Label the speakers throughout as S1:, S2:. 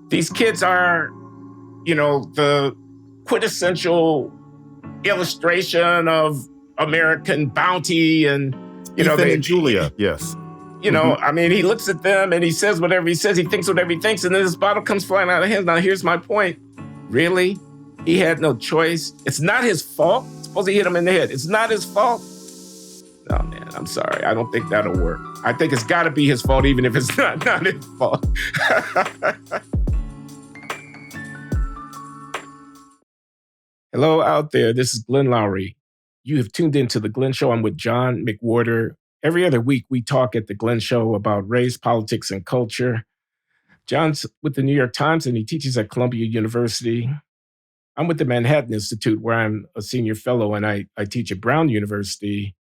S1: These kids are, the quintessential illustration of American bounty and,
S2: Ethan and Julia, yes.
S1: I mean, he looks at them and he says whatever he says, he thinks whatever he thinks, and then this bottle comes flying out of his hands. Now, here's my point. Really? He had no choice. It's not his fault. Suppose he hit him in the head. It's not his fault. No, man, I'm sorry. I don't think that'll work. I think it's got to be his fault, even if it's not his fault. Hello out there. This is Glenn Loury. You have tuned into The Glenn Show. I'm with John McWhorter. Every other week, we talk at The Glenn Show about race, politics, and culture. John's with the New York Times, and he teaches at Columbia University. I'm with the Manhattan Institute, where I'm a senior fellow, and I teach at Brown University.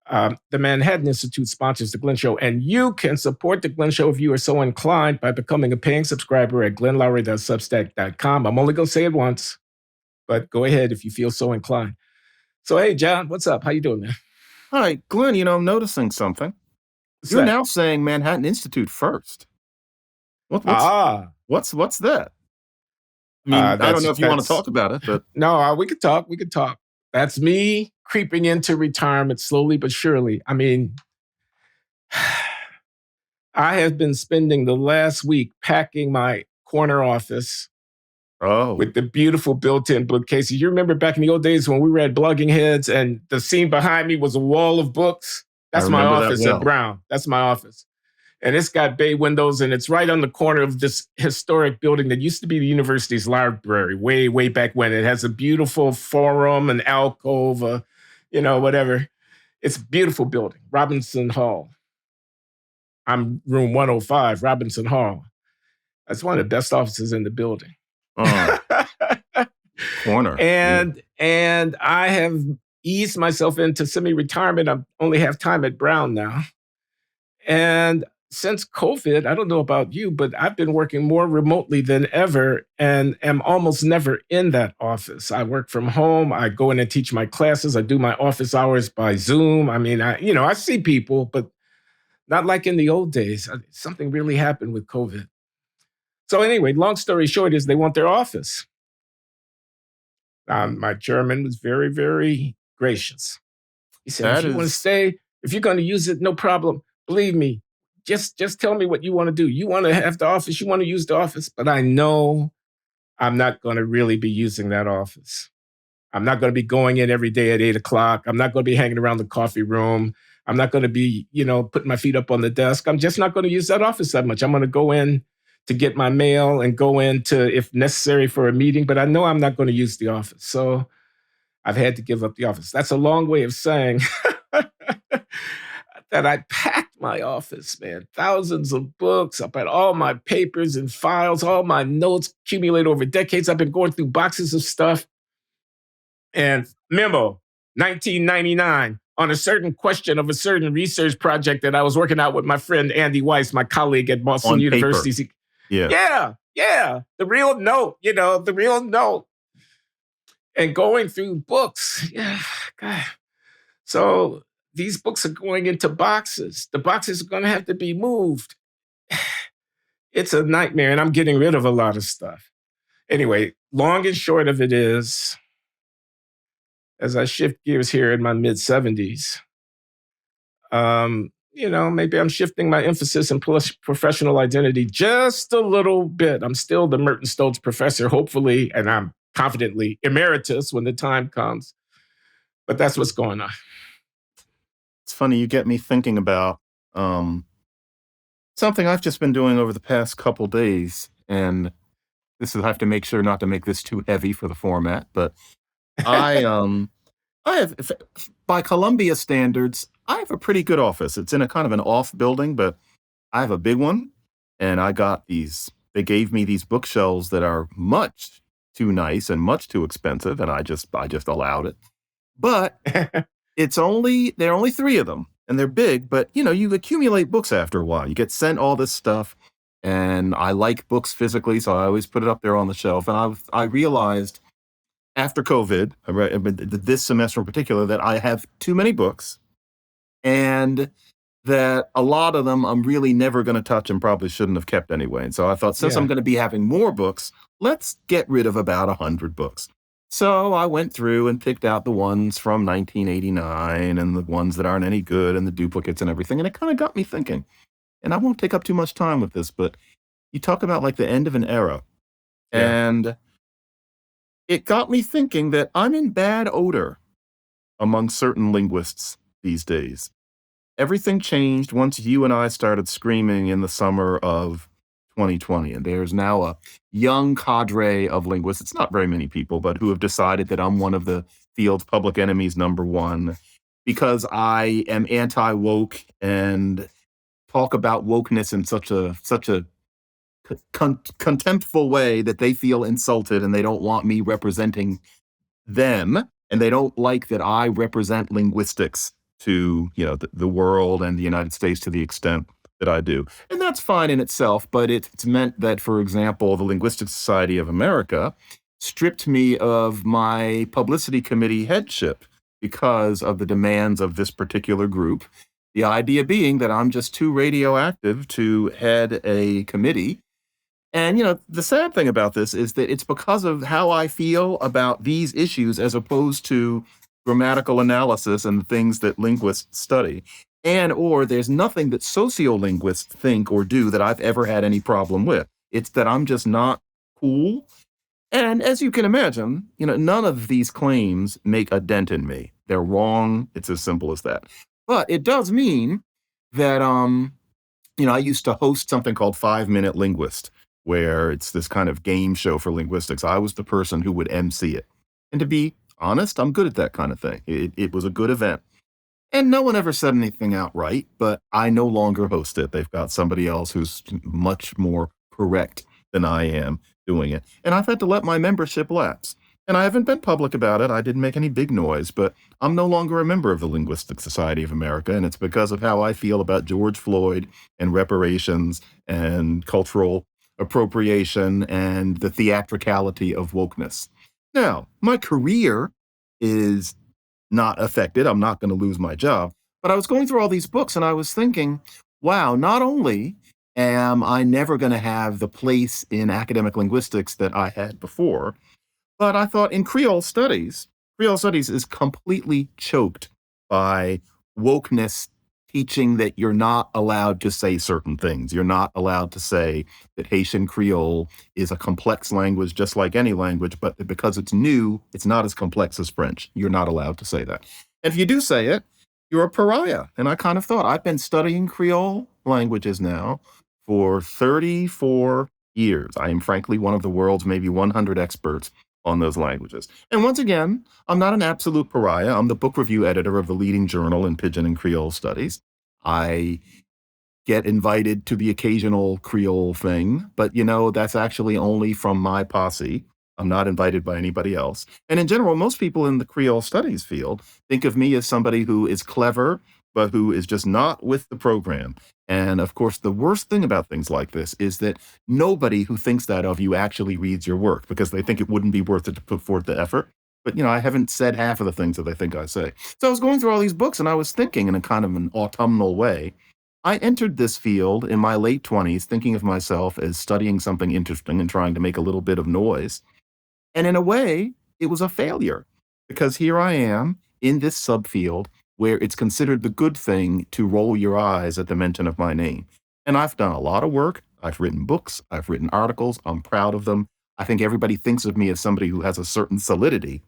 S1: The Manhattan Institute sponsors The Glenn Show, and you can support The Glenn Show if you are so inclined by becoming a paying subscriber at glennloury.substack.com. I'm only going to say it once, but go ahead if you feel so inclined. So, hey, John, what's up? How you doing, man?
S2: Hi, Glenn, I'm noticing something. You're now saying Manhattan Institute first. What's that? I mean, I don't know if you want to talk about it, but...
S1: No, we could talk. That's me creeping into retirement slowly but surely. I mean, I have been spending the last week packing my corner office with the beautiful built-in bookcases. You remember back in the old days when we read Blogging Heads and the scene behind me was a wall of books? That's my office at Brown. That's my office. And it's got bay windows, and it's right on the corner of this historic building that used to be the university's library way, way back when. It has a beautiful forum, an alcove, whatever. It's a beautiful building, Robinson Hall. I'm room 105, Robinson Hall. That's one of the best offices in the building.
S2: Corner.
S1: And I have eased myself into semi-retirement. I only have time at Brown now. And since COVID, I don't know about you, but I've been working more remotely than ever and am almost never in that office. I work from home. I go in and teach my classes. I do my office hours by Zoom. I mean, I see people, but not like in the old days. Something really happened with COVID. So anyway, long story short is they want their office. My German was very, very gracious. He said, if you want to stay, if you're going to use it, no problem. Believe me, just tell me what you want to do. You want to have the office, you want to use the office, but I know I'm not going to really be using that office. I'm not going to be going in every day at 8:00. I'm not going to be hanging around the coffee room. I'm not going to be, putting my feet up on the desk. I'm just not going to use that office that much. I'm going to go in to get my mail and go into, if necessary, for a meeting, but I know I'm not going to use the office. So I've had to give up the office. That's a long way of saying that I packed my office, man. Thousands of books. I've got all my papers and files, all my notes accumulate over decades. I've been going through boxes of stuff. And memo, 1999, on a certain question of a certain research project that I was working out with my friend Andy Weiss, my colleague at Boston University. Yeah. The real note, And going through books. Yeah, God. So these books are going into boxes. The boxes are going to have to be moved. It's a nightmare, and I'm getting rid of a lot of stuff. Anyway, long and short of it is, as I shift gears here in my mid-70s, maybe I'm shifting my emphasis and professional identity just a little bit. I'm still the Merton Stoltz professor, hopefully, and I'm confidently emeritus when the time comes. But that's what's going on.
S2: It's funny, you get me thinking about something I've just been doing over the past couple days, and I have to make sure not to make this too heavy for the format, but I have, by Columbia standards, I have a pretty good office. It's in a kind of an off building, but I have a big one, and they gave me these bookshelves that are much too nice and much too expensive, and I just allowed it. But there are only 3 of them, and they're big, but you accumulate books after a while. You get sent all this stuff, and I like books physically, so I always put it up there on the shelf. And I realized after COVID, this semester in particular, that I have too many books, and that a lot of them I'm really never going to touch and probably shouldn't have kept anyway. And so I thought, since I'm
S1: Yeah.
S2: going to be having more books, let's get rid of about 100 books. So I went through and picked out the ones from 1989 and the ones that aren't any good and the duplicates and everything. And it kind of got me thinking. And I won't take up too much time with this, but you talk about like the end of an era.
S1: Yeah.
S2: And it got me thinking that I'm in bad odor among certain linguists these days. Everything changed once you and I started screaming in the summer of 2020. And there's now a young cadre of linguists, it's not very many people, but who have decided that I'm one of the field's public enemies number one because I am anti-woke and talk about wokeness in such a contemptful way that they feel insulted and they don't want me representing them, and they don't like that I represent linguistics to, the world and the United States to the extent that I do. And that's fine in itself, but it's meant that, for example, the Linguistic Society of America stripped me of my publicity committee headship because of the demands of this particular group. The idea being that I'm just too radioactive to head a committee. And, the sad thing about this is that it's because of how I feel about these issues as opposed to grammatical analysis and the things that linguists study. And or there's nothing that sociolinguists think or do that I've ever had any problem with. It's that I'm just not cool. And as you can imagine, none of these claims make a dent in me. They're wrong. It's as simple as that. But it does mean that I used to host something called 5 Minute Linguist, where it's this kind of game show for linguistics. I was the person who would MC it. And to be honest, I'm good at that kind of thing. It was a good event. And no one ever said anything outright, but I no longer host it. They've got somebody else who's much more correct than I am doing it. And I've had to let my membership lapse. And I haven't been public about it. I didn't make any big noise, but I'm no longer a member of the Linguistic Society of America. And it's because of how I feel about George Floyd and reparations and cultural appropriation and the theatricality of wokeness. Now, my career is not affected. I'm not going to lose my job. But I was going through all these books and I was thinking, wow, not only am I never going to have the place in academic linguistics that I had before, but I thought in Creole studies is completely choked by wokeness teaching that you're not allowed to say certain things. You're not allowed to say that Haitian Creole is a complex language just like any language, but because it's new, it's not as complex as French. You're not allowed to say that. And if you do say it, you're a pariah. And I kind of thought, I've been studying Creole languages now for 34 years. I am frankly one of the world's maybe 100 experts on those languages. And once again, I'm not an absolute pariah. I'm the book review editor of the leading journal in Pidgin and Creole studies. I get invited to the occasional Creole thing, but that's actually only from my posse. I'm not invited by anybody else. And in general, most people in the Creole studies field think of me as somebody who is clever, but who is just not with the program. And of course, the worst thing about things like this is that nobody who thinks that of you actually reads your work because they think it wouldn't be worth it to put forth the effort. But, I haven't said half of the things that they think I say. So I was going through all these books and I was thinking in a kind of an autumnal way. I entered this field in my late 20s thinking of myself as studying something interesting and trying to make a little bit of noise. And in a way, it was a failure because here I am in this subfield where it's considered the good thing to roll your eyes at the mention of my name. And I've done a lot of work. I've written books. I've written articles. I'm proud of them. I think everybody thinks of me as somebody who has a certain solidity,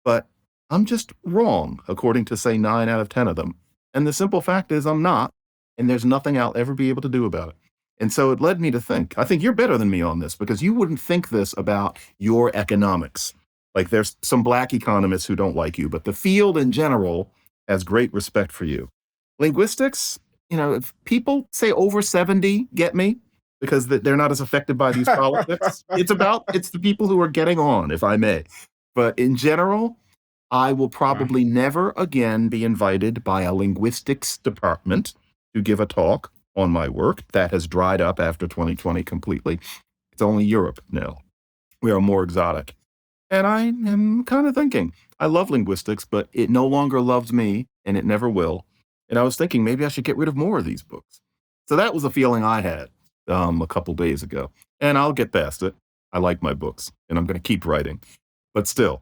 S2: but I'm just wrong, according to, say, 9 out of 10 of them. And the simple fact is I'm not, and there's nothing I'll ever be able to do about it. And so it led me to think, I think you're better than me on this because you wouldn't think this about your economics. Like there's some black economists who don't like you, but the field in general has great respect for you. Linguistics, if people say over 70 get me because they're not as affected by these politics. It's the people who are getting on, if I may. But in general, I will probably never again be invited by a linguistics department to give a talk on my work. That has dried up after 2020 completely. It's only Europe now. We are more exotic. And I am kind of thinking, I love linguistics, but it no longer loves me, and it never will. And I was thinking maybe I should get rid of more of these books. So that was a feeling I had a couple days ago. And I'll get past it. I like my books and I'm going to keep writing. But still,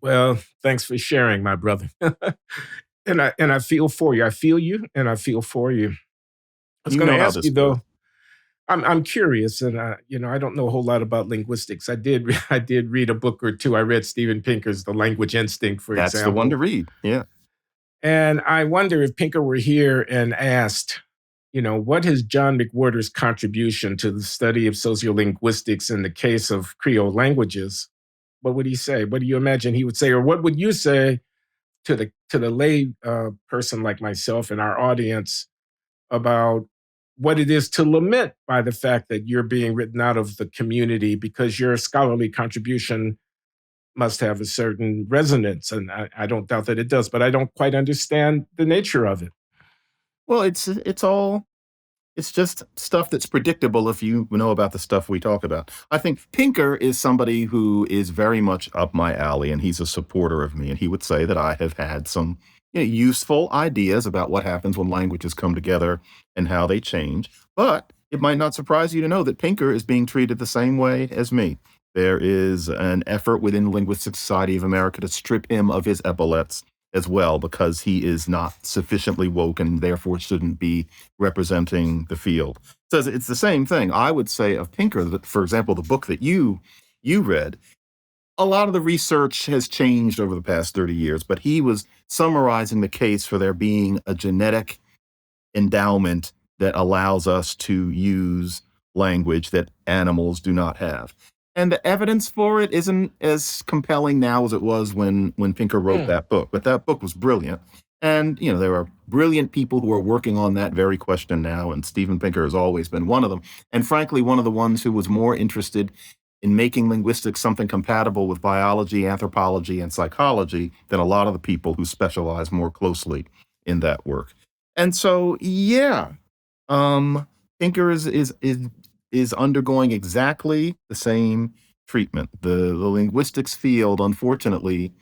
S1: Well, thanks for sharing, my brother. And I feel for you. I feel you, and I feel for you. I was
S2: you
S1: going to
S2: know how
S1: ask
S2: this
S1: you
S2: goes.
S1: though. I'm curious, and I don't know a whole lot about linguistics. I did read a book or two. I read Steven Pinker's *The Language Instinct*, for
S2: That's the one to
S1: example,
S2: read. Yeah.
S1: and I wonder if Pinker were here and asked, what is John McWhorter's contribution to the study of sociolinguistics in the case of Creole languages? What would he say? What do you imagine he would say, or what would you say to the lay person like myself and our audience about what it is to lament by the fact that you're being written out of the community because your scholarly contribution must have a certain resonance, and I don't doubt that it does, but I don't quite understand the nature of it.
S2: Well, it's just stuff that's predictable if you know about the stuff we talk about. I think Pinker is somebody who is very much up my alley, and he's a supporter of me. And he would say that I have had some useful ideas about what happens when languages come together and how they change. But it might not surprise you to know that Pinker is being treated the same way as me. There is an effort within the Linguistic Society of America to strip him of his epaulets as well because he is not sufficiently woke and therefore shouldn't be representing the field. So it's the same thing. I would say of Pinker that, for example, the book that you read, a lot of the research has changed over the past 30 years, but he was summarizing the case for there being a genetic endowment that allows us to use language that animals do not have. And the evidence for it isn't as compelling now as it was when Pinker wrote
S1: Hmm.
S2: that book. But that book was brilliant. And, there are brilliant people who are working on that very question now. And Steven Pinker has always been one of them. And frankly, one of the ones who was more interested in making linguistics something compatible with biology, anthropology, and psychology than a lot of the people who specialize more closely in that work. And so, yeah, Pinker is undergoing exactly the same treatment. The linguistics field, unfortunately,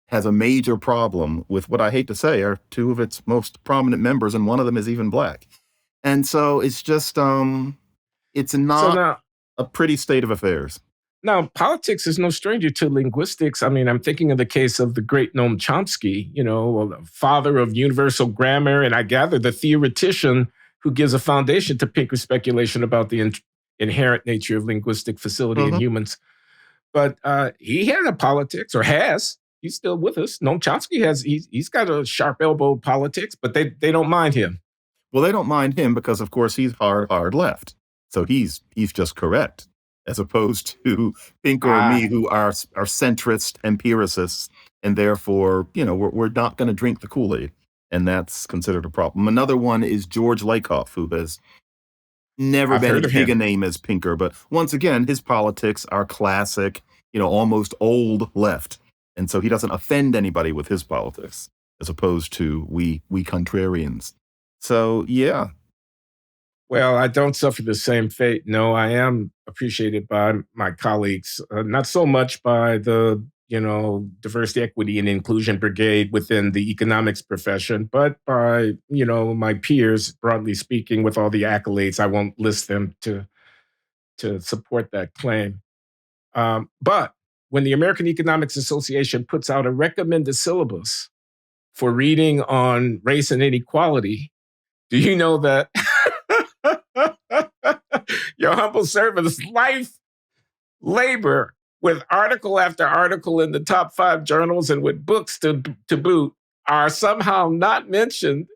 S2: has a major problem with what I hate to say are two of its most prominent members, and one of them is even black. And so it's just it's
S1: So
S2: not
S1: now,
S2: a pretty state of affairs.
S1: Now, politics is no stranger to linguistics. I mean, I'm thinking of the case of the great Noam Chomsky, the father of universal grammar, and I gather the theoretician who gives a foundation to Pinker's speculation about the inherent nature of linguistic facility in
S2: Mhm.
S1: humans. But he had a politics, or has. He's still with us. Noam Chomsky he's got a sharp elbow politics, but they don't mind him.
S2: Well, they don't mind him because, of course, he's hard left. So he's just correct, as opposed to Pinker or me,
S1: Ah,
S2: who are centrist empiricists, and therefore, we're not going to drink the Kool-Aid, and that's considered a problem. Another one is George Lakoff, who has never
S1: I've
S2: been
S1: heard
S2: as
S1: of
S2: big a
S1: him.
S2: name as Pinker, but once again, his politics are classic, almost old left, and so he doesn't offend anybody with his politics, as opposed to we contrarians. So yeah.
S1: Well, I don't suffer the same fate. No, I am appreciated by my colleagues, not so much by the diversity, equity, and inclusion brigade within the economics profession, but by my peers, broadly speaking, with all the accolades. I won't list them to support that claim. But when the American Economics Association puts out a recommended syllabus for reading on race and inequality, do you know that your humble servant's life labor with article after article in the top 5 journals and with books to boot are somehow not mentioned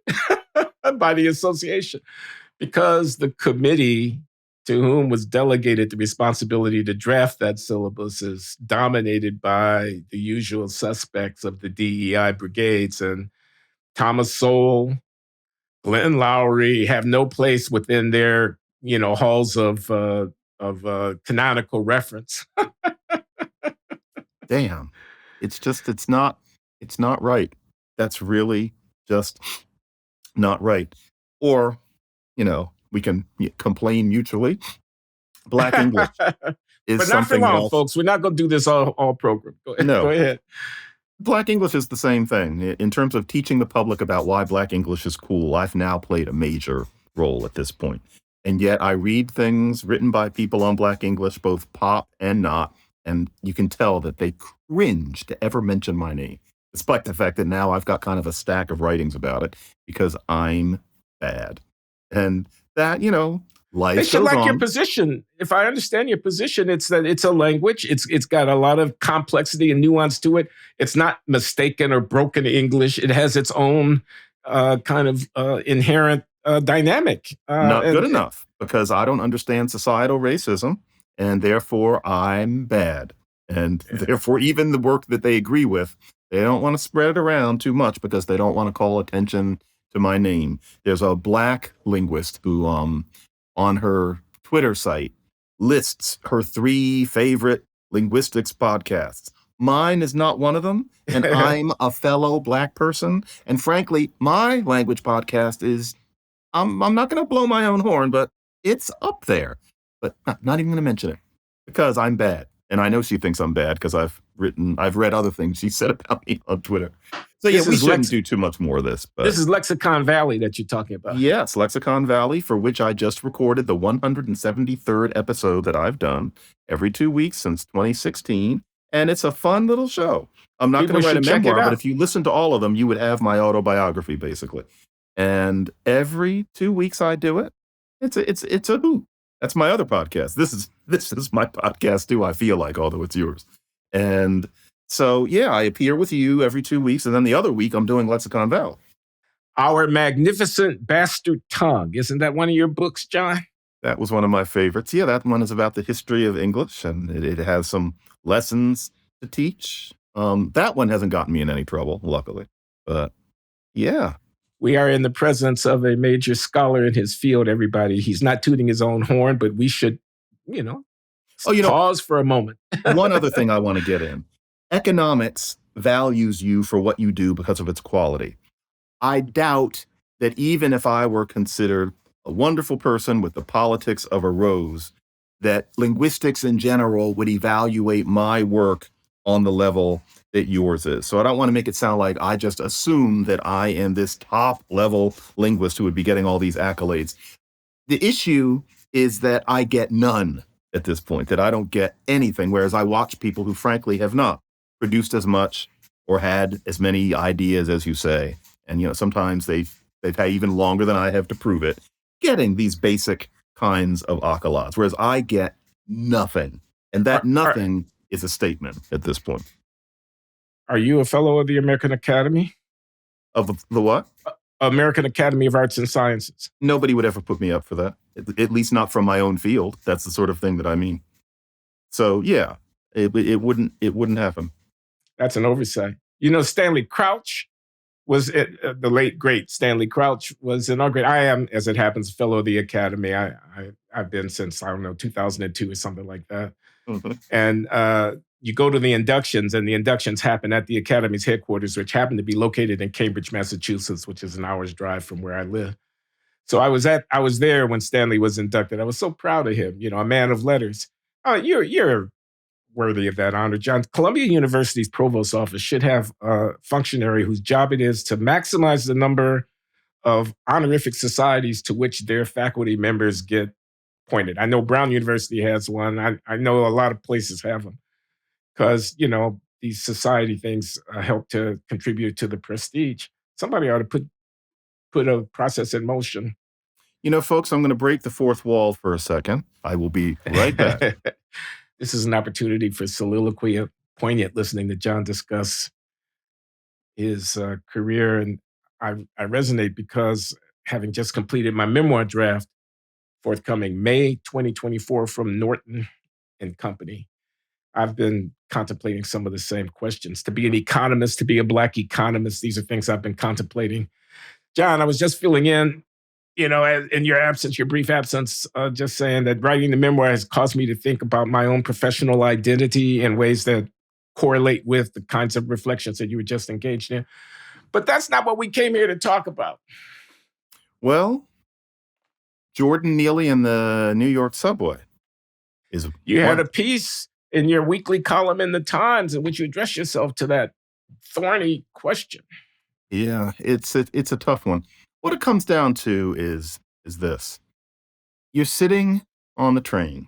S1: by the association because the committee to whom was delegated the responsibility to draft that syllabus is dominated by the usual suspects of the DEI brigades, and Thomas Sowell, Glenn Loury have no place within their halls of canonical reference.
S2: Damn. It's not right. That's really just not right. Or, we can complain mutually. Black English is
S1: But not for
S2: something
S1: long,
S2: else.
S1: folks. We're not going to do this all program. Go
S2: No.
S1: ahead.
S2: Black English is the same thing. In terms of teaching the public about why Black English is cool, I've now played a major role at this point. And yet I read things written by people on Black English, both pop and not, and you can tell that they cringe to ever mention my name, despite the fact that now I've got kind of a stack of writings about it because I'm bad. And that,
S1: They
S2: life
S1: should
S2: goes
S1: like your
S2: on.
S1: position. If I understand your position, it's that it's a language. It's got a lot of complexity and nuance to it. It's not mistaken or broken English. It has its own kind of inherent dynamic.
S2: Not good enough because I don't understand societal racism and therefore I'm bad. And therefore, even the work that they agree with, they don't want to spread it around too much because they don't want to call attention to my name. There's a Black linguist who, on her Twitter site, lists her 3 favorite linguistics podcasts. Mine is not one of them, and I'm a fellow Black person. And frankly, my language podcast is, I'm not going to blow my own horn, but it's up there. But not even going to mention it because I'm bad. And I know she thinks I'm bad because I've read other things she said about me on Twitter. So yeah, we shouldn't do too much more of this. But
S1: this is Lexicon Valley that you're talking about.
S2: Yes, Lexicon Valley, for which I just recorded the 173rd episode that I've done every 2 weeks since 2016. And it's a fun little show. I'm not going to write a memoir, but if you listen to all of them, you would have my autobiography, basically. And every 2 weeks I do it. It's a hoot. That's my other podcast. This is my podcast too, I feel like, although it's yours. And so, yeah, I appear with you every 2 weeks. And then the other week I'm doing Lexicon Valley.
S1: Our Magnificent Bastard Tongue. Isn't that one of your books, John?
S2: That was one of my favorites. Yeah, that one is about the history of English, and it has some lessons to teach. That one hasn't gotten me in any trouble, luckily. But yeah.
S1: We are in the presence of a major scholar in his field, everybody. He's not tooting his own horn, but we should, pause for a moment.
S2: One other thing I want to get in. Economics values you for what you do because of its quality. I doubt that even if I were considered a wonderful person with the politics of a rose, that linguistics in general would evaluate my work on the level that yours is. So I don't want to make it sound like I just assume that I am this top level linguist who would be getting all these accolades. The issue is that I get none at this point, that I don't get anything, whereas I watch people who frankly have not produced as much or had as many ideas as you say. And, sometimes they've had even longer than I have to prove it, getting these basic kinds of accolades, whereas I get nothing. And that nothing is a statement at this point.
S1: Are you a fellow of the American Academy?
S2: Of the what?
S1: American Academy of Arts and Sciences.
S2: Nobody would ever put me up for that, at least not from my own field. That's the sort of thing that I mean. So, yeah, it wouldn't happen.
S1: That's an oversight. Stanley Crouch was the late, great Stanley Crouch was inaugurated. I am, as it happens, a fellow of the Academy. I've been since, 2002 or something like that. Mm-hmm. And you go to the inductions, and the inductions happen at the Academy's headquarters, which happen to be located in Cambridge, Massachusetts, which is an hour's drive from where I live. So I was there when Stanley was inducted. I was so proud of him, a man of letters. You're worthy of that honor, John. Columbia University's provost office should have a functionary whose job it is to maximize the number of honorific societies to which their faculty members get appointed. I know Brown University has one. I know a lot of places have them because, these society things help to contribute to the prestige. Somebody ought to put a process in motion.
S2: Folks, I'm going to break the fourth wall for a second. I will be right back.
S1: This is an opportunity for soliloquy, poignant listening to John discuss his career. And I resonate because having just completed my memoir draft, forthcoming May 2024 from Norton and Company, I've been contemplating some of the same questions. To be an economist, to be a Black economist, these are things I've been contemplating. John, I was just filling in, in your absence, your brief absence, just saying that writing the memoir has caused me to think about my own professional identity in ways that correlate with the kinds of reflections that you were just engaged in. But that's not what we came here to talk about.
S2: Well, Jordan Neely and the New York subway
S1: You had a piece in your weekly column in the Times in which you address yourself to that thorny question.
S2: Yeah, it's a tough one. What it comes down to is this. You're sitting on the train.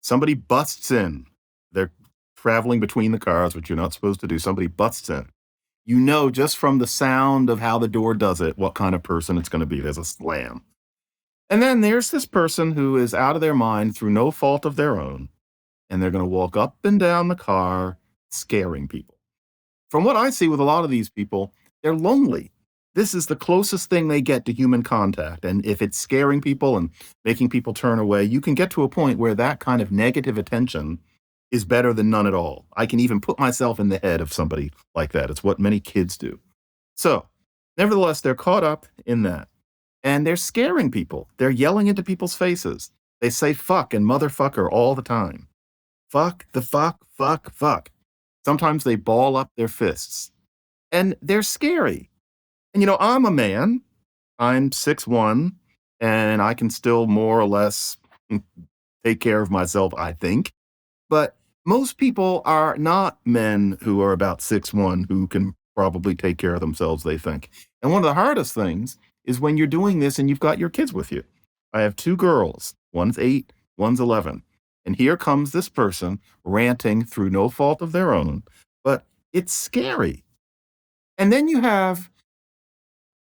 S2: Somebody busts in. They're traveling between the cars, which you're not supposed to do. Somebody busts in. You know just from the sound of how the door does it what kind of person it's going to be. There's a slam. And then there's this person who is out of their mind through no fault of their own, and they're going to walk up and down the car scaring people. From what I see with a lot of these people, they're lonely. This is the closest thing they get to human contact. And if it's scaring people and making people turn away, you can get to a point where that kind of negative attention is better than none at all. I can even put myself in the head of somebody like that. It's what many kids do. So, nevertheless, they're caught up in that. And they're scaring people. They're yelling into people's faces. They say fuck and motherfucker all the time. Fuck the fuck, fuck, fuck. Sometimes they ball up their fists. And they're scary. And I'm a man. I'm 6'1", and I can still more or less take care of myself, I think. But most people are not men who are about 6'1", who can probably take care of themselves, they think. And one of the hardest things is when you're doing this and you've got your kids with you. I have 2 girls. One's 8, one's 11. And here comes this person ranting through no fault of their own, but it's scary. And then you have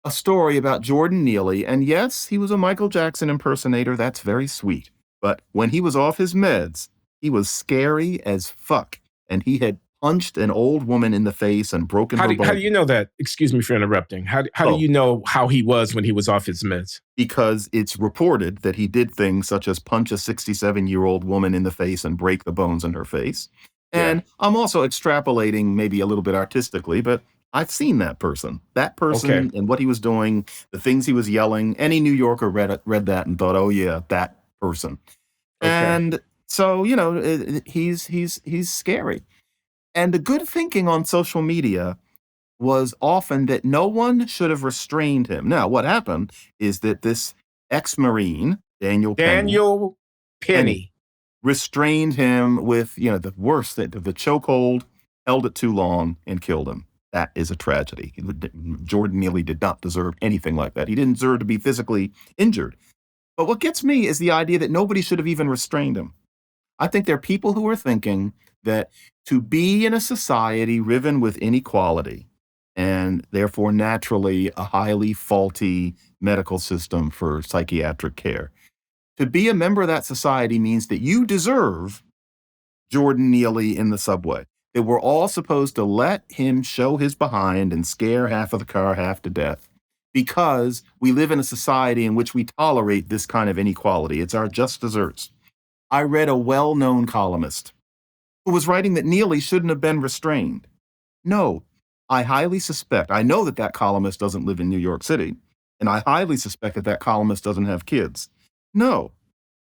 S2: a story about Jordan Neely, and yes, he was a Michael Jackson impersonator. That's very sweet. But when he was off his meds, he was scary as fuck. And he had punched an old woman in the face and broken her bone.
S1: How do you know that? Excuse me for interrupting. How do you know how he was when he was off his meds?
S2: Because it's reported that he did things such as punch a 67-year-old woman in the face and break the bones in her face. And I'm also extrapolating maybe a little bit artistically, but I've seen that person. That person and what he was doing, the things he was yelling. Any New Yorker read that and thought, oh yeah, that person. And so, he's scary. And the good thinking on social media was often that no one should have restrained him. Now, what happened is that this ex-Marine, Daniel Penny, restrained him with, the worst, the chokehold, held it too long, and killed him. That is a tragedy. Jordan Neely did not deserve anything like that. He didn't deserve to be physically injured. But what gets me is the idea that nobody should have even restrained him. I think there are people who are thinking that to be in a society riven with inequality, and therefore naturally a highly faulty medical system for psychiatric care, to be a member of that society means that you deserve Jordan Neely in the subway. That we're all supposed to let him show his behind and scare half of the car half to death because we live in a society in which we tolerate this kind of inequality. It's our just desserts. I read a well-known columnist who was writing that Neely shouldn't have been restrained. No, I highly suspect, I know that columnist doesn't live in New York City, and I highly suspect that columnist doesn't have kids. No,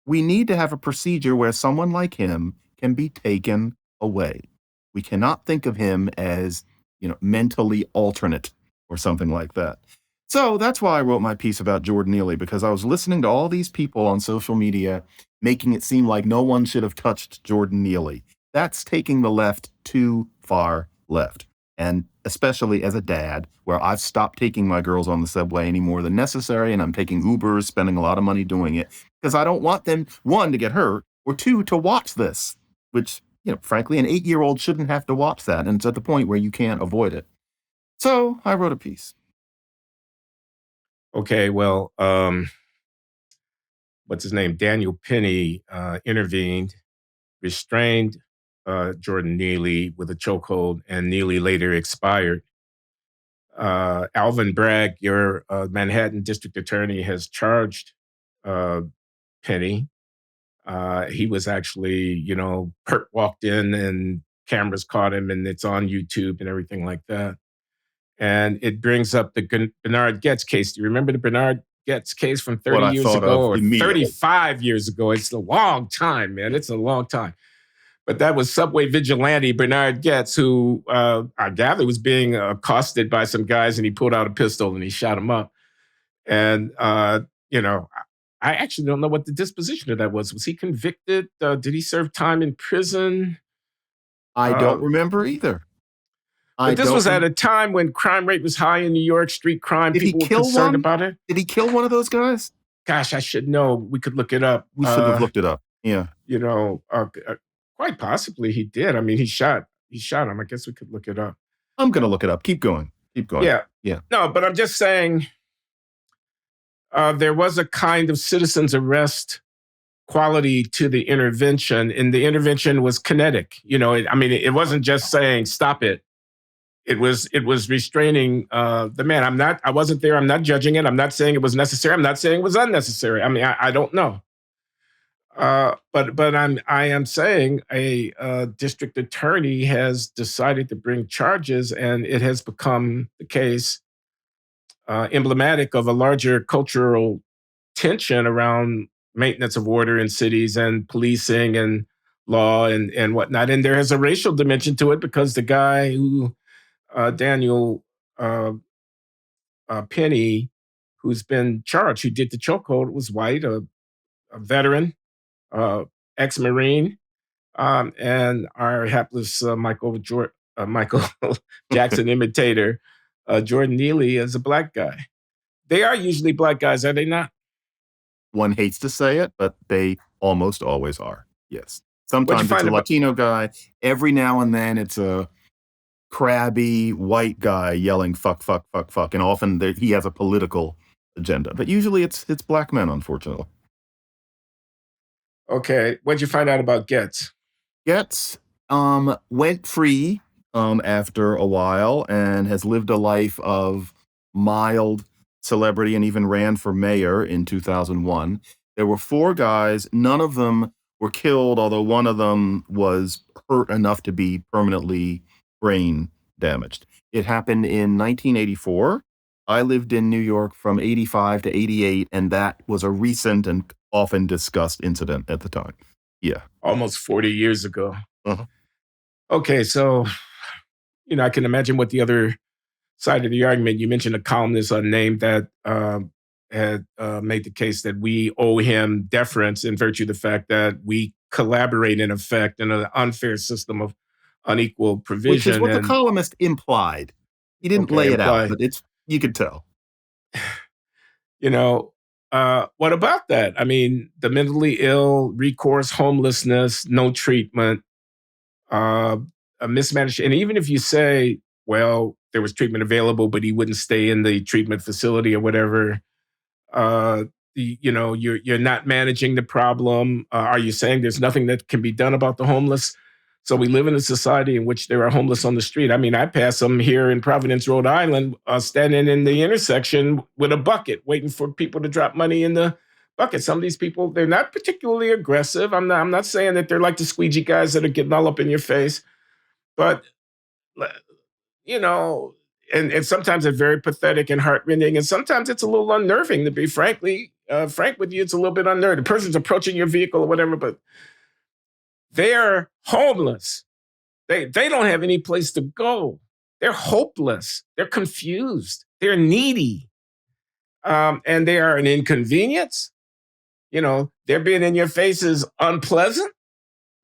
S2: we need to have a procedure where someone like him can be taken away. We cannot think of him as, mentally alternate or something like that. So that's why I wrote my piece about Jordan Neely, because I was listening to all these people on social media making it seem like no one should have touched Jordan Neely. That's taking the left too far left. And especially as a dad, where I've stopped taking my girls on the subway any more than necessary, and I'm taking Ubers, spending a lot of money doing it, because I don't want them, 1, to get hurt, or 2, to watch this, which, frankly, an 8-year-old shouldn't have to watch that, and it's at the point where you can't avoid it. So I wrote a piece.
S1: Okay, well, what's his name? Daniel Penny intervened, restrained Jordan Neely with a chokehold, and Neely later expired. Alvin Bragg, your Manhattan district attorney, has charged Penny. He was actually, Perk walked in and cameras caught him, and it's on YouTube and everything like that. And it brings up the Bernard Goetz case. Do you remember the Bernard Goetz case from 30 years ago or 35 years ago? It's a long time, man. It's a long time. But that was subway vigilante Bernard Goetz, who I gather was being accosted by some guys, and he pulled out a pistol and he shot him up. And, I actually don't know what the disposition of that was. Was he convicted? Did he serve time in prison?
S2: I don't remember either. I
S1: But this
S2: don't
S1: was at
S2: rem
S1: a time when crime rate was high in New York, street crime,
S2: Did he
S1: people were
S2: kill
S1: concerned
S2: one?
S1: about it.
S2: Did he kill one of those guys?
S1: Gosh, I should know. We could look it up.
S2: We should have looked it up. Yeah.
S1: You know, quite possibly he did. I mean, he shot him. I guess we could look it up.
S2: I'm gonna look it up. Keep going. Keep going.
S1: Yeah.
S2: Yeah.
S1: No, but I'm just saying there was a kind of citizen's arrest quality to the intervention, and the intervention was kinetic. You know, it wasn't just saying stop it. It was restraining the man. I wasn't there. I'm not judging it. I'm not saying it was necessary. I'm not saying it was unnecessary. I mean, I don't know. But I am saying a district attorney has decided to bring charges, and it has become the case emblematic of a larger cultural tension around maintenance of order in cities and policing and law and whatnot. And there has a racial dimension to it because the guy who Daniel uh, Penny, who's been charged, who did the chokehold, was white, a veteran, uh, ex-Marine, and our hapless Michael Jackson imitator, Jordan Neely, is a black guy. They are usually black guys, are they not?
S2: One hates to say it, but they almost always are. Yes.
S1: What'd you
S2: Sometimes it's
S1: find
S2: a
S1: about?
S2: Latino guy. Every now and then it's a crabby white guy yelling fuck, fuck, fuck, fuck. And often he has a political agenda. But usually it's black men, unfortunately.
S1: Okay, what'd you find out about Getz?
S2: Getz went free after a while and has lived a life of mild celebrity and even ran for mayor in 2001. There were 4 guys. None of them were killed, although one of them was hurt enough to be permanently brain damaged. It happened in 1984. I lived in New York from 85 to 88, and that was a recent and often discussed incident at the time. Yeah.
S1: Almost 40 years ago.
S2: Uh-huh.
S1: Okay, so I can imagine what the other side of the argument. You mentioned a columnist unnamed that had made the case that we owe him deference in virtue of the fact that we collaborate in effect in an unfair system of unequal
S2: Which is
S1: provision.
S2: what the
S1: And
S2: columnist implied. He didn't
S1: okay,
S2: lay it out,
S1: imply,
S2: but you could tell.
S1: what about that? I mean, the mentally ill, recourse, homelessness, no treatment, uh, a mismanaged, and even if you say, well, there was treatment available, but he wouldn't stay in the treatment facility or whatever, uh, you're not managing the problem. Are you saying there's nothing that can be done about the homeless? So we live in a society in which there are homeless on the street. I mean, I pass them here in Providence, Rhode Island, standing in the intersection with a bucket, waiting for people to drop money in the bucket. Some of these people, they're not particularly aggressive. I'm not saying that they're like the squeegee guys that are getting all up in your face, but you know, and sometimes they're very pathetic and heartrending, and sometimes it's a little unnerving. To be frank with you, it's a little bit unnerving. The person's approaching your vehicle or whatever, but they're homeless. They don't have any place to go. They're hopeless. They're confused. They're needy, and they are an inconvenience. Their being in your face is unpleasant.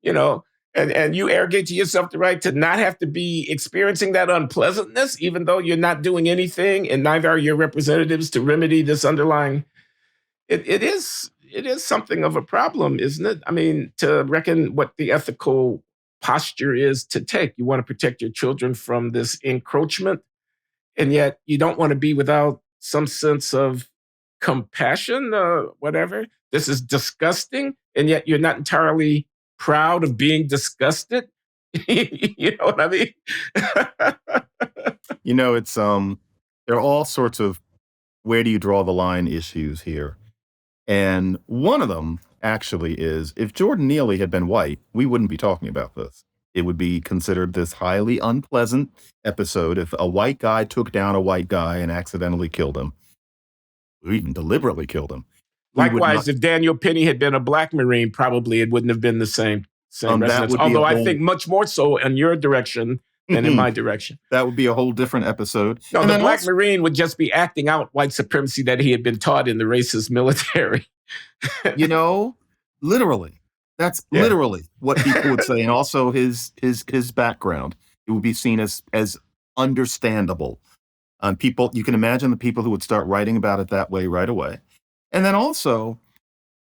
S1: You know, and you arrogate to yourself the right to not have to be experiencing that unpleasantness, even though you're not doing anything, and neither are your representatives to remedy this underlying. It is something of a problem, isn't it? I mean, to reckon what the ethical posture is to take. You want to protect your children from this encroachment, and yet you don't want to be without some sense of compassion, whatever. This is disgusting, and yet you're not entirely proud of being disgusted. You know what I mean?
S2: It's there are all sorts of where do you draw the line issues here. And one of them actually is if Jordan Neely had been white, we wouldn't be talking about this. It would be considered this highly unpleasant episode if a white guy took down a white guy and accidentally killed him, or even deliberately killed him. We would
S1: Likewise,
S2: not.
S1: if Daniel Penny had been a black Marine, probably it wouldn't have been the same
S2: That
S1: resonance.
S2: would be a
S1: Although I
S2: whole.
S1: think much more so in your direction than in my direction.
S2: That would be a whole different episode.
S1: No,
S2: And
S1: the
S2: then
S1: black
S2: also,
S1: Marine would just be acting out white supremacy that he had been taught in the racist military.
S2: literally, that's
S1: Yeah.
S2: literally what people would say, and also his background. It would be seen as understandable. People, you can imagine the people who would start writing about it that way right away. And then also,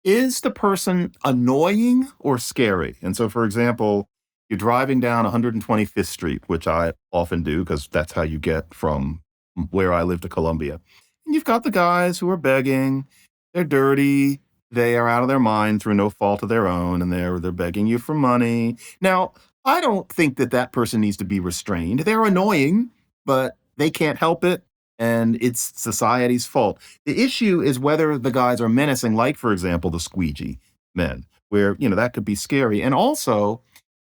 S2: is the person annoying or scary? And so, for example, you're driving down 125th Street, which I often do because that's how you get from where I live to Columbia. And you've got the guys who are begging, they're dirty, they are out of their mind through no fault of their own, and they're begging you for money. Now, I don't think that that person needs to be restrained. They're annoying, but they can't help it, and it's society's fault. The issue is whether the guys are menacing, like, for example, the squeegee men, where, that could be scary. And also,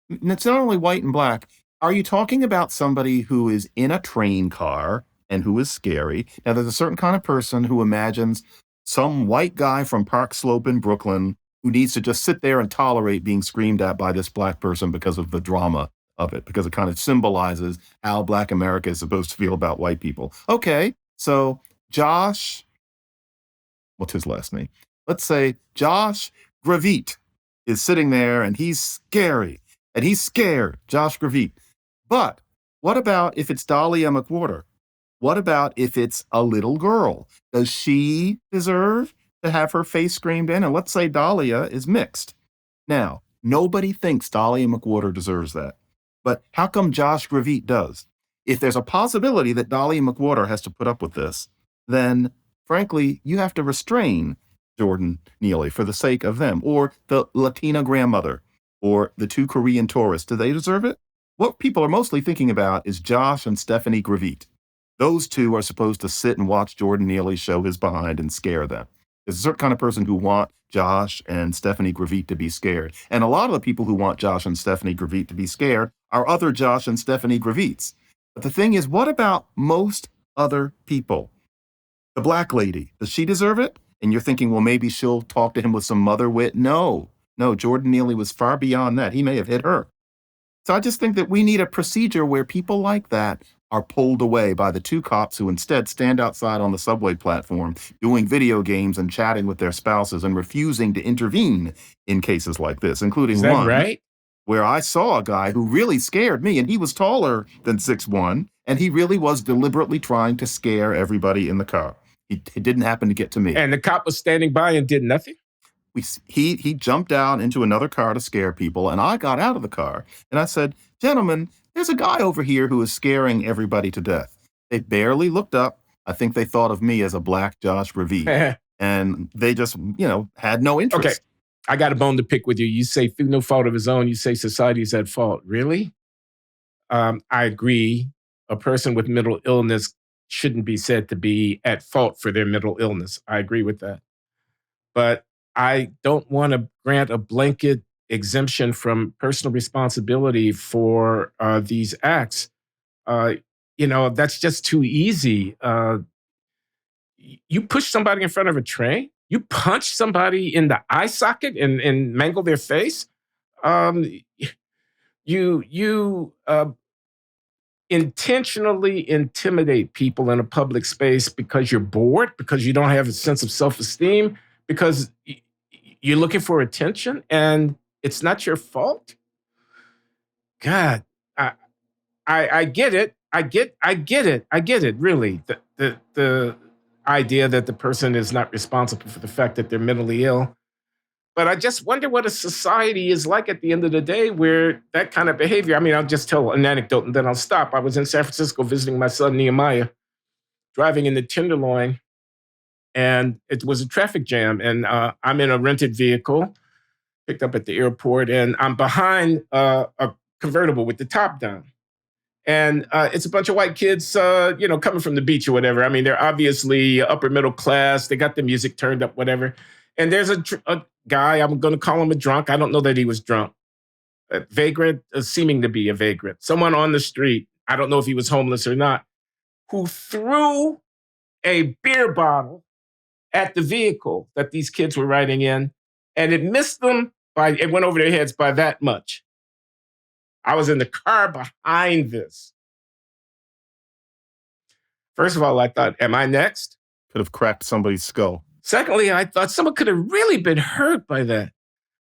S2: it's not only white and black. Are you talking about somebody who is in a train car and who is scary? Now, there's a certain kind of person who imagines some white guy from Park Slope in Brooklyn who needs to just sit there and tolerate being screamed at by this black person because of the drama of it, because it kind of symbolizes how Black America is supposed to feel about white people. Okay, so Josh, what's his last name? Let's say Josh Gravit is sitting there and he's scary and he's scared, Josh Gravit. But what about if it's Dahlia McWhorter? What about if it's a little girl? Does she deserve to have her face screamed in? And let's say Dahlia is mixed. Now, nobody thinks Dahlia McWhorter deserves that. But how come Josh Gravit does? If there's a possibility that Dahlia McWhorter has to put up with this, then, frankly, you have to restrain Jordan Neely for the sake of them, or the Latina grandmother, or the two Korean tourists. Do they deserve it? What people are mostly thinking about is Josh and Stephanie Gravit. Those two are supposed to sit and watch Jordan Neely show his behind and scare them. There's a certain kind of person who want Josh and Stephanie Gravit to be scared. And a lot of the people who want Josh and Stephanie Gravit to be scared are other Josh and Stephanie Gravits. But the thing is, what about most other people? The black lady, does she deserve it? And you're thinking, well, maybe she'll talk to him with some mother wit. No, Jordan Neely was far beyond that. He may have hit her. So I just think that we need a procedure where people like that are pulled away by the two cops who instead stand outside on the subway platform doing video games and chatting with their spouses and refusing to intervene in cases like this, including one
S1: right?
S2: Where I saw a guy who really scared me, and he was taller than 6'1", and he really was deliberately trying to scare everybody in the car. It didn't happen to get to me.
S1: And the cop was standing by and did nothing?
S2: He jumped down into another car to scare people, and I got out of the car, and I said, gentlemen, there's a guy over here who is scaring everybody to death. They barely looked up. I think they thought of me as a black Josh Gravit, and they just, had no interest.
S1: Okay, I got a bone to pick with you. You say through no fault of his own, you say society's at fault. Really? I agree. A person with mental illness shouldn't be said to be at fault for their mental illness. I agree with that. But I don't want to grant a blanket exemption from personal responsibility for these acts. That's just too easy. You push somebody in front of a train, you punch somebody in the eye socket and mangle their face. You intentionally intimidate people in a public space because you're bored, because you don't have a sense of self-esteem, because you're looking for attention and it's not your fault. God, I get it. I get it. Really, the idea that the person is not responsible for the fact that they're mentally ill. But I just wonder what a society is like at the end of the day where that kind of behavior. I mean, I'll just tell an anecdote and then I'll stop. I was in San Francisco visiting my son Nehemiah, driving in the Tenderloin, and it was a traffic jam. And I'm in a rented vehicle, picked up at the airport, and I'm behind a convertible with the top down. And it's a bunch of white kids, coming from the beach or whatever. I mean, they're obviously upper middle class. They got the music turned up, whatever. And there's a guy, I'm going to call him a drunk. I don't know that he was drunk. A vagrant, seeming to be a vagrant. Someone on the street, I don't know if he was homeless or not, who threw a beer bottle at the vehicle that these kids were riding in, and it missed them it went over their heads by that much. I was in the car behind this. First of all, I thought, am I next?
S2: Could have cracked somebody's skull.
S1: Secondly, I thought someone could have really been hurt by that.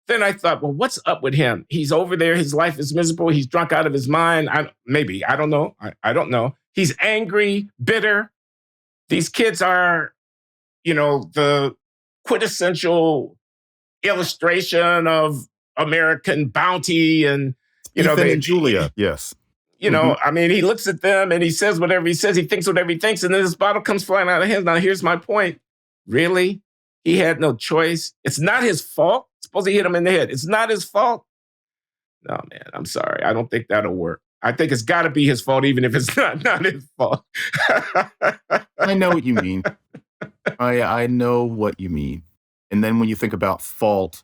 S1: Then I thought, well, what's up with him? He's over there. His life is miserable. He's drunk out of his mind. I don't know. I don't know. He's angry, bitter. These kids are, the quintessential illustration of American bounty, and
S2: Ethan
S1: they
S2: and Julia, yes. Mhm.
S1: I mean, he looks at them and he says whatever he says, he thinks whatever he thinks, and then this bottle comes flying out of his hands. Now, here's my point. Really? He had no choice. It's not his fault. Suppose he hit him in the head. It's not his fault. No, man, I'm sorry. I don't think that'll work. I think it's got to be his fault, even if it's not his fault.
S2: I know what you mean. I know what you mean. And then when you think about fault,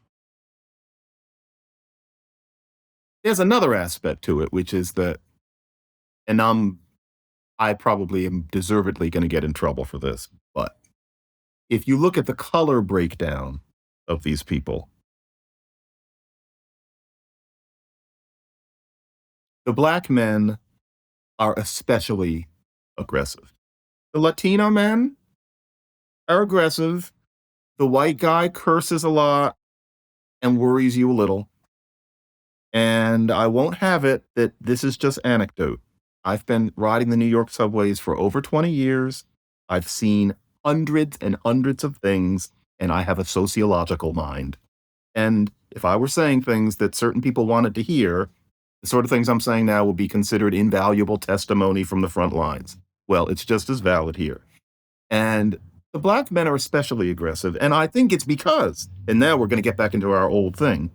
S2: there's another aspect to it, which is that, and I probably am deservedly going to get in trouble for this, but if you look at the color breakdown of these people, the black men are especially aggressive. The Latino men are aggressive. The white guy curses a lot and worries you a little. And I won't have it that this is just anecdote. I've been riding the New York subways for over 20 years. I've seen hundreds and hundreds of things, and I have a sociological mind. And if I were saying things that certain people wanted to hear, the sort of things I'm saying now will be considered invaluable testimony from the front lines. Well, it's just as valid here. And the black men are especially aggressive. And I think it's because, and now we're going to get back into our old thing,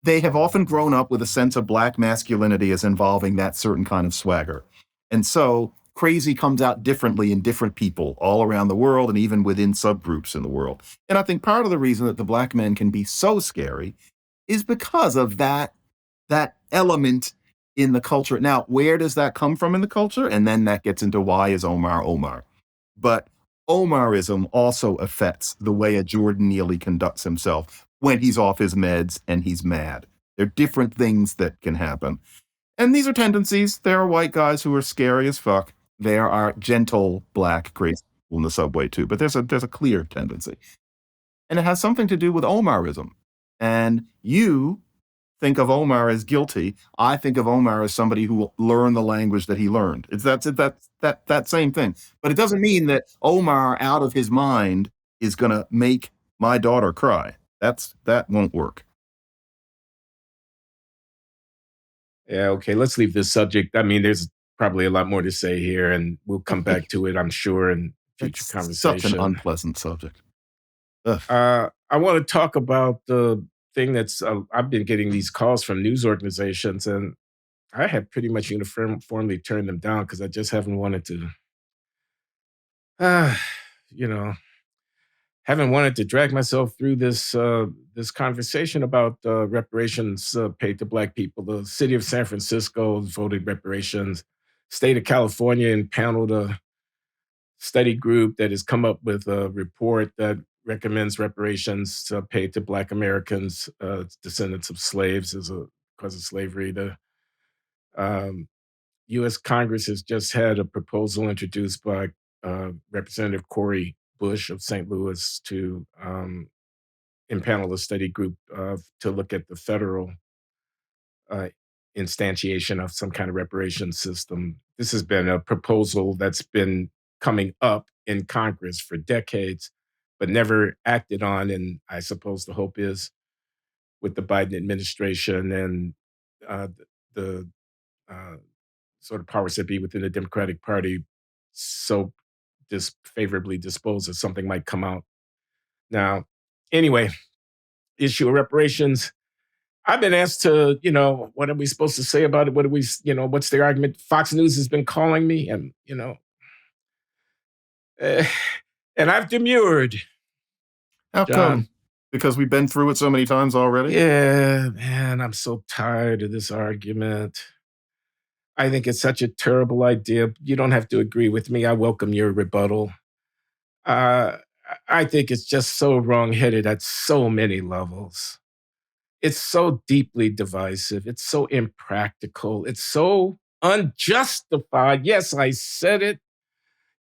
S2: they have often grown up with a sense of black masculinity as involving that certain kind of swagger. And so crazy comes out differently in different people all around the world and even within subgroups in the world. And I think part of the reason that the black men can be so scary is because of that element in the culture. Now, where does that come from in the culture? And then that gets into why is Omar Omar? But Omarism also affects the way a Jordan Neely conducts himself when he's off his meds and he's mad. There are different things that can happen. And these are tendencies. There are white guys who are scary as fuck. There are gentle black crazy people in the subway too. But there's a clear tendency. And it has something to do with Omarism. And you think of Omar as guilty. I think of Omar as somebody who will learn the language that he learned. It's that same thing. But it doesn't mean that Omar out of his mind is going to make my daughter cry. That won't work.
S1: Yeah, okay, let's leave this subject. I mean, there's probably a lot more to say here, and we'll come back to it, I'm sure, in future
S2: It's
S1: conversation.
S2: such an unpleasant subject. Ugh.
S1: I want to talk about the thing that's, I've been getting these calls from news organizations, and I have pretty much uniformly turned them down because I just haven't wanted to, uh, you know, haven't wanted to drag myself through this conversation about reparations paid to Black people. The city of San Francisco voted reparations. State of California impaneled a study group that has come up with a report that recommends reparations paid to Black Americans, descendants of slaves, as a because of slavery. The um, U.S. Congress has just had a proposal introduced by Representative Cori Bush of St. Louis to impanel a study group to look at the federal uh, instantiation of some kind of reparations system. This has been a proposal that's been coming up in Congress for decades, but never acted on. And I suppose the hope is with the Biden administration and uh, the uh, sort of powers that be within the Democratic Party so disfavorably disposed that something might come out. Now, anyway, issue of reparations. I've been asked to, what are we supposed to say about it? What do we, what's the argument? Fox News has been calling me, and uh, and I've demurred.
S2: How
S1: John,
S2: come? Because we've been through it so many times already?
S1: yeah, man, I'm so tired of this argument. I think it's such a terrible idea. You don't have to agree with me. I welcome your rebuttal. Uh, I think it's just so wrongheaded at so many levels. It's so deeply divisive. It's so impractical. It's so unjustified. Yes, I said it.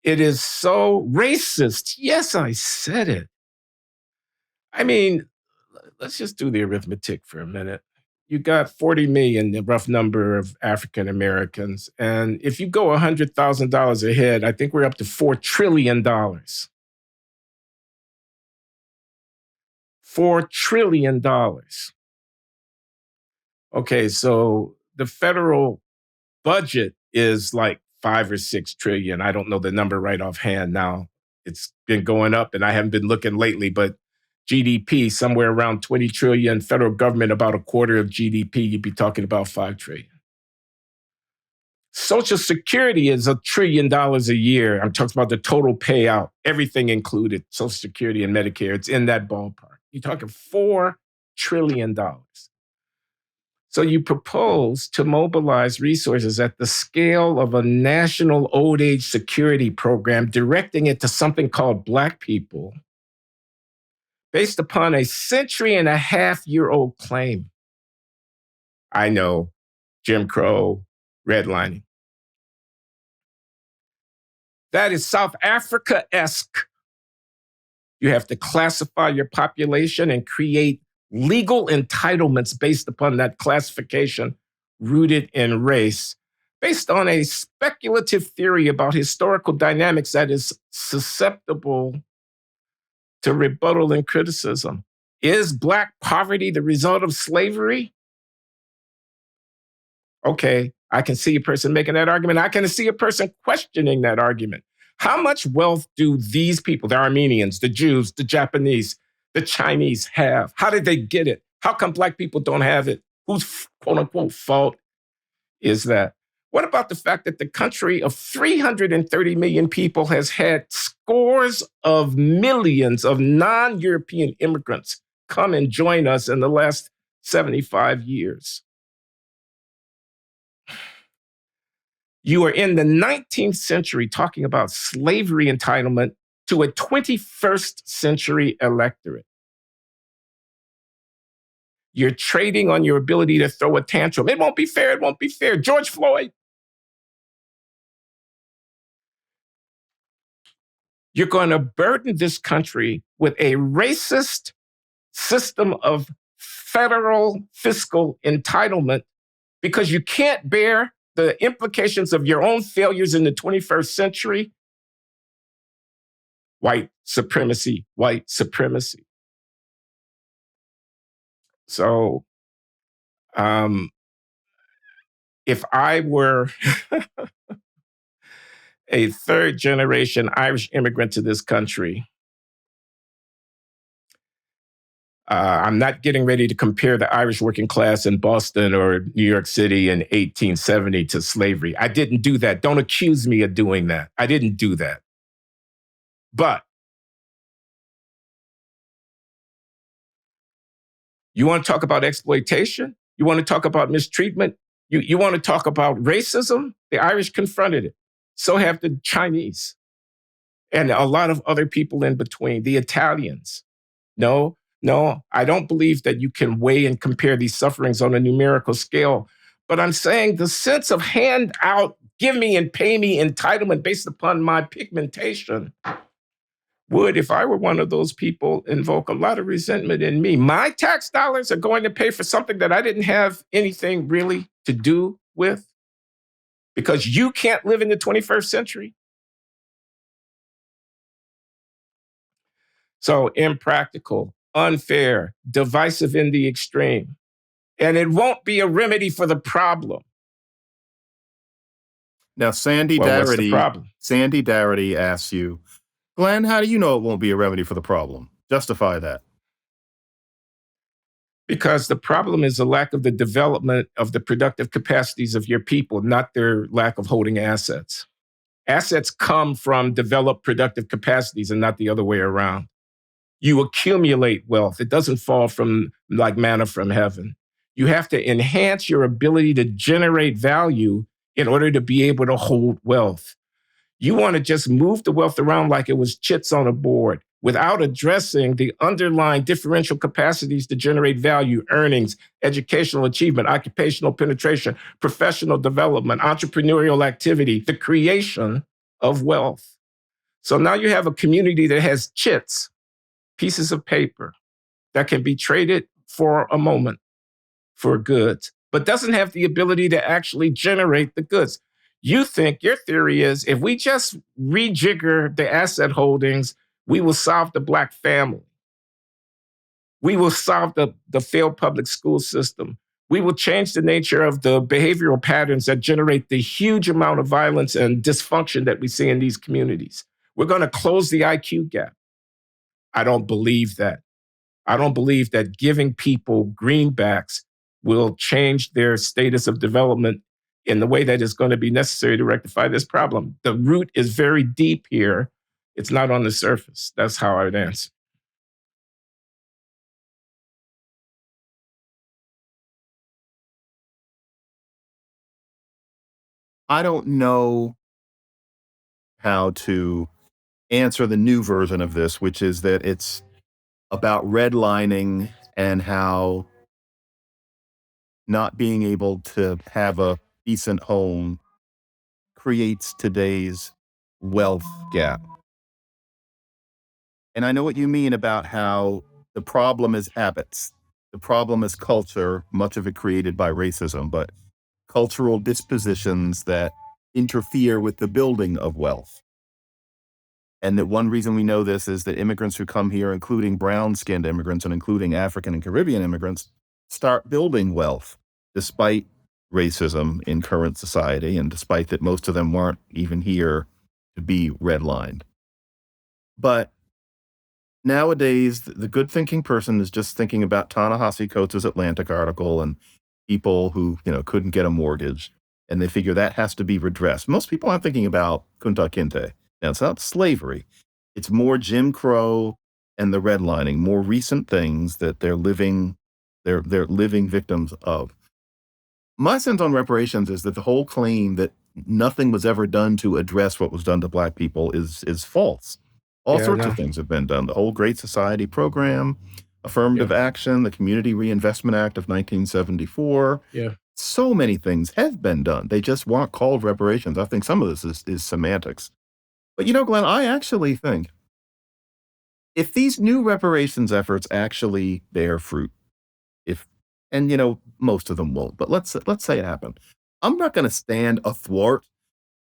S1: It is so racist. Yes, I said it. I mean, let's just do the arithmetic for a minute. you got 40 million, the rough number of African Americans. And if you go $100,000 ahead, I think we're up to $4 trillion. $4 trillion. Okay, so the federal budget is like 5 or 6 trillion. I don't know the number right offhand now. It's been going up and I haven't been looking lately, but GDP somewhere around 20 trillion, federal government about a quarter of GDP, you'd be talking about 5 trillion. Social Security is $1 trillion a year. I'm talking about the total payout, everything included, Social Security and Medicare. It's in that ballpark. You're talking $4 trillion. So you propose to mobilize resources at the scale of a national old age security program, directing it to something called Black people, based upon a century-and-a-half-year-old claim. I know, Jim Crow, redlining. That is South Africa-esque. You have to classify your population and create legal entitlements based upon that classification rooted in race, based on a speculative theory about historical dynamics that is susceptible to rebuttal and criticism. Is Black poverty the result of slavery? Okay, I can see a person making that argument. I can see a person questioning that argument. How much wealth do these people, the Armenians, the Jews, the Japanese, the Chinese have? How did they get it? How come Black people don't have it? Whose quote unquote fault is that? What about the fact that the country of 330 million people has had scores of millions of non-European immigrants come and join us in the last 75 years? You are in the 19th century talking about slavery entitlement to a 21st century electorate. You're trading on your ability to throw a tantrum. It won't be fair. It won't be fair. George Floyd. You're going to burden this country with a racist system of federal fiscal entitlement because you can't bear the implications of your own failures in the 21st century. White supremacy, white supremacy. So if I were a third generation Irish immigrant to this country, I'm not getting ready to compare the Irish working class in Boston or New York City in 1870 to slavery. I didn't do that. Don't accuse me of doing that. I didn't do that. But you want to talk about exploitation? You want to talk about mistreatment? You want to talk about racism? The Irish confronted it. So have the Chinese and a lot of other people in between, the Italians. No, I don't believe that you can weigh and compare these sufferings on a numerical scale. But I'm saying the sense of handout, give me and pay me entitlement based upon my pigmentation would, if I were one of those people, invoke a lot of resentment in me. My tax dollars are going to pay for something that I didn't have anything really to do with because you can't live in the 21st century. So impractical, unfair, divisive in the extreme. And it won't be a remedy for the problem.
S2: Now, Sandy Darity asks you, Glenn, how do you know it won't be a remedy for the problem? Justify that.
S1: Because the problem is the lack of the development of the productive capacities of your people, not their lack of holding assets. Assets come from developed productive capacities and not the other way around. You accumulate wealth. It doesn't fall from like manna from heaven. You have to enhance your ability to generate value in order to be able to hold wealth. You want to just move the wealth around like it was chits on a board without addressing the underlying differential capacities to generate value, earnings, educational achievement, occupational penetration, professional development, entrepreneurial activity, the creation of wealth. So now you have a community that has chits, pieces of paper that can be traded for a moment. for goods, but doesn't have the ability to actually generate the goods. You think your theory is if we just rejigger the asset holdings, we will solve the Black family. We will solve the failed public school system. We will change the nature of the behavioral patterns that generate the huge amount of violence and dysfunction that we see in these communities. We're going to close the IQ gap. I don't believe that. I don't believe that giving people greenbacks will change their status of development in the way that is going to be necessary to rectify this problem. The root is very deep here. It's not on the surface. That's how I would answer.
S2: I don't know how to answer the new version of this, which is that it's about redlining and how not being able to have a decent home creates today's wealth gap. And I know what you mean about how the problem is habits. The problem is culture, much of it created by racism, but cultural dispositions that interfere with the building of wealth. And that one reason we know this is that immigrants who come here, including brown-skinned immigrants and including African and Caribbean immigrants, start building wealth despite racism in current society and despite that most of them weren't even here to be redlined. But nowadays, the good thinking person is just thinking about Ta-Nehisi Coates' Atlantic article and people who, couldn't get a mortgage, and they figure that has to be redressed. Most people aren't thinking about Kunta Kinte. Now, it's not slavery. It's more Jim Crow and the redlining, more recent things that they're living victims of. My sense on reparations is that the whole claim that nothing was ever done to address what was done to Black people is false. All sorts of things have been done. The whole Great Society program, affirmative action, the Community Reinvestment Act of 1974.
S1: Yeah.
S2: So many things have been done. They just weren't called reparations. I think some of this is semantics. But Glenn, I actually think if these new reparations efforts actually bear fruit, most of them won't, but let's say it happened. I'm not going to stand athwart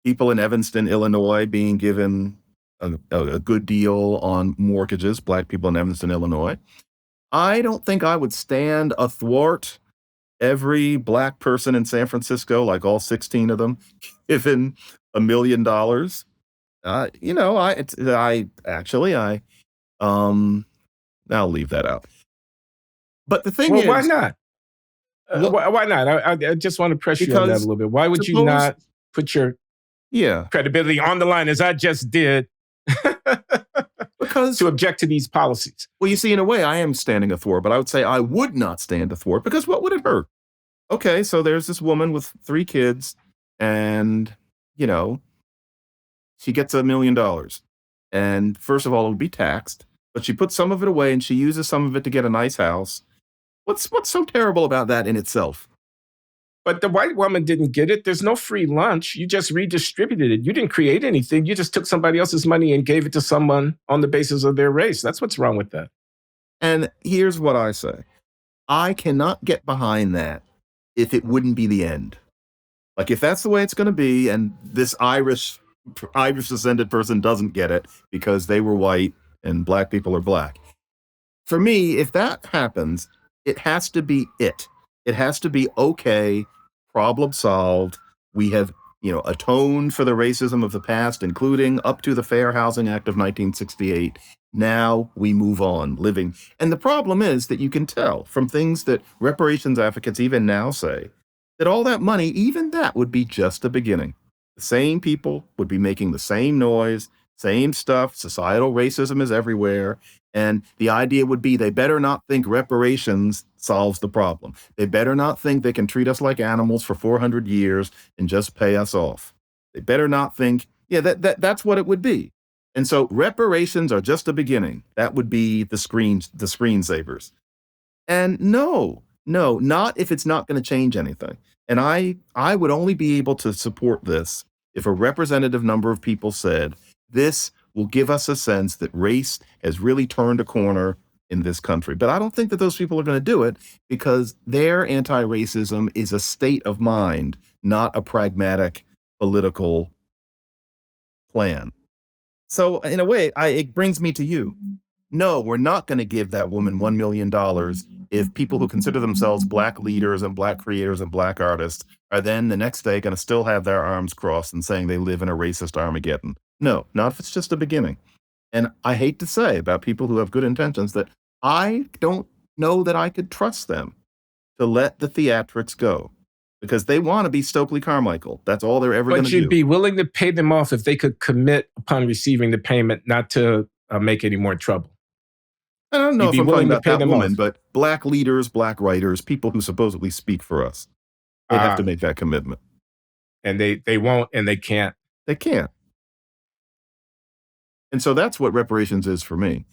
S2: people in Evanston, Illinois, being given a good deal on mortgages, Black people in Evanston, Illinois. I don't think I would stand athwart every Black person in San Francisco, like all 16 of them, given $1 million. I'll leave that out. But the thing is,
S1: why not? Why not? I just want to press you on that a little bit. Why would you not put your credibility on the line, as I just did,
S2: because
S1: to object to these policies?
S2: Well, you see, in a way, I am standing athwart, but I would say I would not stand athwart, because what would it hurt? Okay, so there's this woman with 3 kids, and, she gets $1 million. And first of all, it would be taxed, but she puts some of it away and she uses some of it to get a nice house. What's so terrible about that in itself?
S1: But the white woman didn't get it. There's no free lunch. You just redistributed it. You didn't create anything. You just took somebody else's money and gave it to someone on the basis of their race. That's what's wrong with that.
S2: And here's what I say. I cannot get behind that if it wouldn't be the end. Like, if that's the way it's going to be, and this Irish descended person doesn't get it because they were white and Black people are Black. For me, if that happens, it has to be it. It has to be, okay, problem solved. We have, atoned for the racism of the past, including up to the Fair Housing Act of 1968. Now we move on, living. And the problem is that you can tell from things that reparations advocates even now say that all that money, even that would be just a beginning. The same people would be making the same noise, same stuff. Societal racism is everywhere. And the idea would be they better not think reparations solves the problem. They better not think they can treat us like animals for 400 years and just pay us off. They better not think, that's what it would be. And so reparations are just a beginning. That would be the screensavers. And no, not if it's not going to change anything. And I would only be able to support this if a representative number of people said, this will give us a sense that race has really turned a corner in this country. But I don't think that those people are going to do it because their anti-racism is a state of mind, not a pragmatic political plan. So in a way, it brings me to you. No, we're not going to give that woman $1 million if people who consider themselves Black leaders and Black creators and Black artists are then the next day going to still have their arms crossed and saying they live in a racist Armageddon. No, not if it's just a beginning. And I hate to say about people who have good intentions that I don't know that I could trust them to let the theatrics go because they want to be Stokely Carmichael. That's all they're ever going to do.
S1: But you'd be willing to pay them off if they could commit upon receiving the payment not to make any more trouble.
S2: I don't know if I'm talking about that woman, but Black leaders, Black writers, people who supposedly speak for us, they have to make that commitment.
S1: And they won't and they can't.
S2: They can't. And so that's what reparations is for me.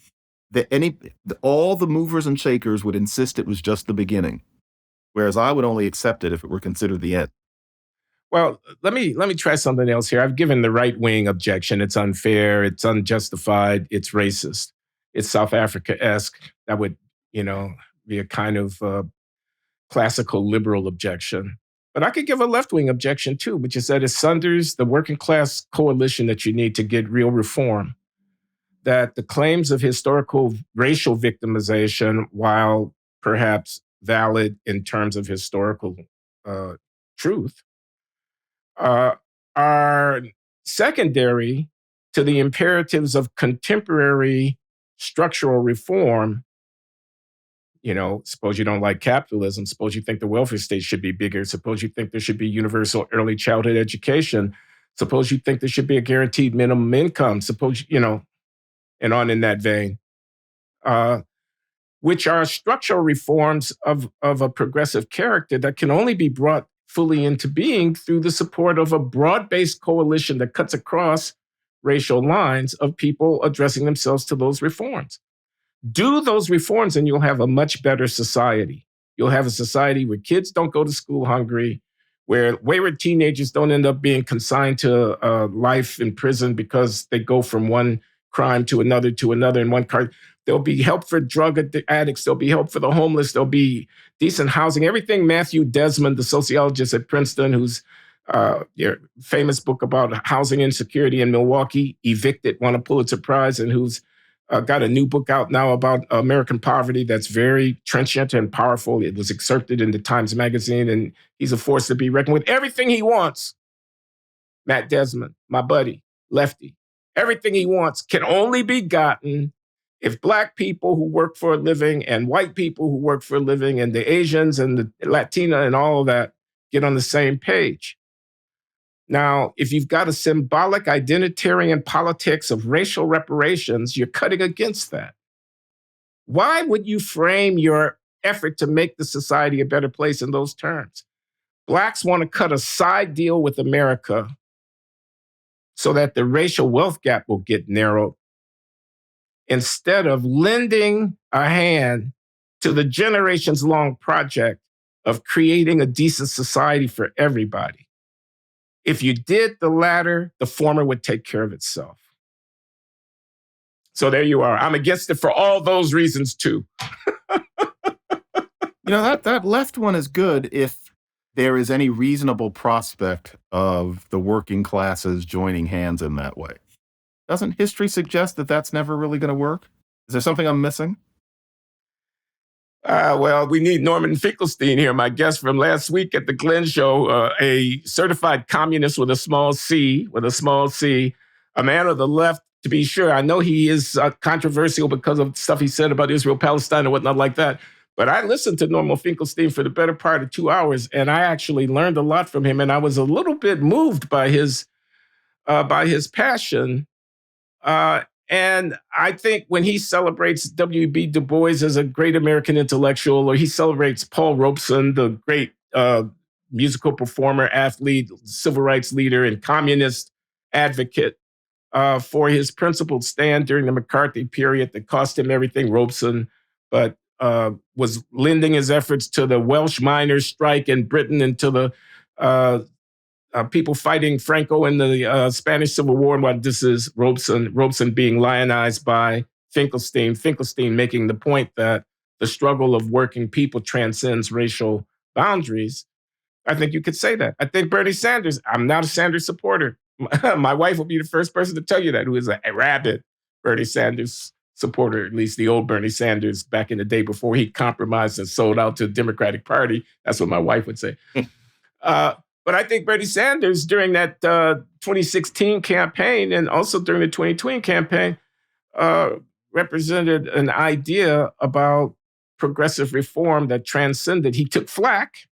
S2: All the movers and shakers would insist it was just the beginning, whereas I would only accept it if it were considered the end.
S1: Well, let me try something else here. I've given the right-wing objection. It's unfair. It's unjustified. It's racist. It's South Africa-esque. That would, be a kind of classical liberal objection. But I could give a left-wing objection too, which is that it sunders the working class coalition that you need to get real reform. That the claims of historical racial victimization, while perhaps valid in terms of historical truth, are secondary to the imperatives of contemporary structural reform. Suppose you don't like capitalism. Suppose you think the welfare state should be bigger. Suppose you think there should be universal early childhood education. Suppose you think there should be a guaranteed minimum income. Suppose, and on in that vein, which are structural reforms of a progressive character that can only be brought fully into being through the support of a broad-based coalition that cuts across racial lines of people addressing themselves to those reforms. Do those reforms and you'll have a much better society. You'll have a society where kids don't go to school hungry, where wayward teenagers don't end up being consigned to life in prison because they go from one crime to another in one car. There'll be help for drug addicts. There'll be help for the homeless. There'll be decent housing. Everything Matthew Desmond, the sociologist at Princeton, whose famous book about housing insecurity in Milwaukee, Evicted, won a Pulitzer Prize, and who's got a new book out now about American poverty that's very trenchant and powerful. It was excerpted in the Times Magazine, and he's a force to be reckoned with. Everything he wants, Matt Desmond, my buddy, lefty, everything he wants can only be gotten if Black people who work for a living and white people who work for a living and the Asians and the Latina and all of that get on the same page. Now, if you've got a symbolic identitarian politics of racial reparations, you're cutting against that. Why would you frame your effort to make the society a better place in those terms? Blacks want to cut a side deal with America so that the racial wealth gap will get narrowed, instead of lending a hand to the generations-long project of creating a decent society for everybody. If you did the latter, the former would take care of itself. So there you are. I'm against it for all those reasons too.
S2: That left one is good if there is any reasonable prospect of the working classes joining hands in that way. Doesn't history suggest that that's never really going to work? Is there something I'm missing?
S1: Well, we need Norman Finkelstein here, my guest from last week at the Glenn Show, a certified communist with a small c, a man of the left, to be sure. I know he is controversial because of stuff he said about Israel, Palestine, and whatnot like that. But I listened to Norman Finkelstein for the better part of 2 hours, and I actually learned a lot from him. And I was a little bit moved by his passion. And I think when he celebrates W.B. Du Bois as a great American intellectual, or he celebrates Paul Robeson, the great musical performer, athlete, civil rights leader, and communist advocate for his principled stand during the McCarthy period that cost him everything, Robeson, but was lending his efforts to the Welsh miners' strike in Britain and to the people fighting Franco in the Spanish Civil War, and what this is Robeson being lionized by Finkelstein making the point that the struggle of working people transcends racial boundaries. I think you could say that. I think Bernie Sanders, I'm not a Sanders supporter. My wife will be the first person to tell you that, who is a rabid Bernie Sanders supporter, at least the old Bernie Sanders back in the day before he compromised and sold out to the Democratic Party. That's what my wife would say. Uh, but I think Bernie Sanders, during that 2016 campaign and also during the 2020 campaign, uh, represented an idea about progressive reform that transcended. He took flack,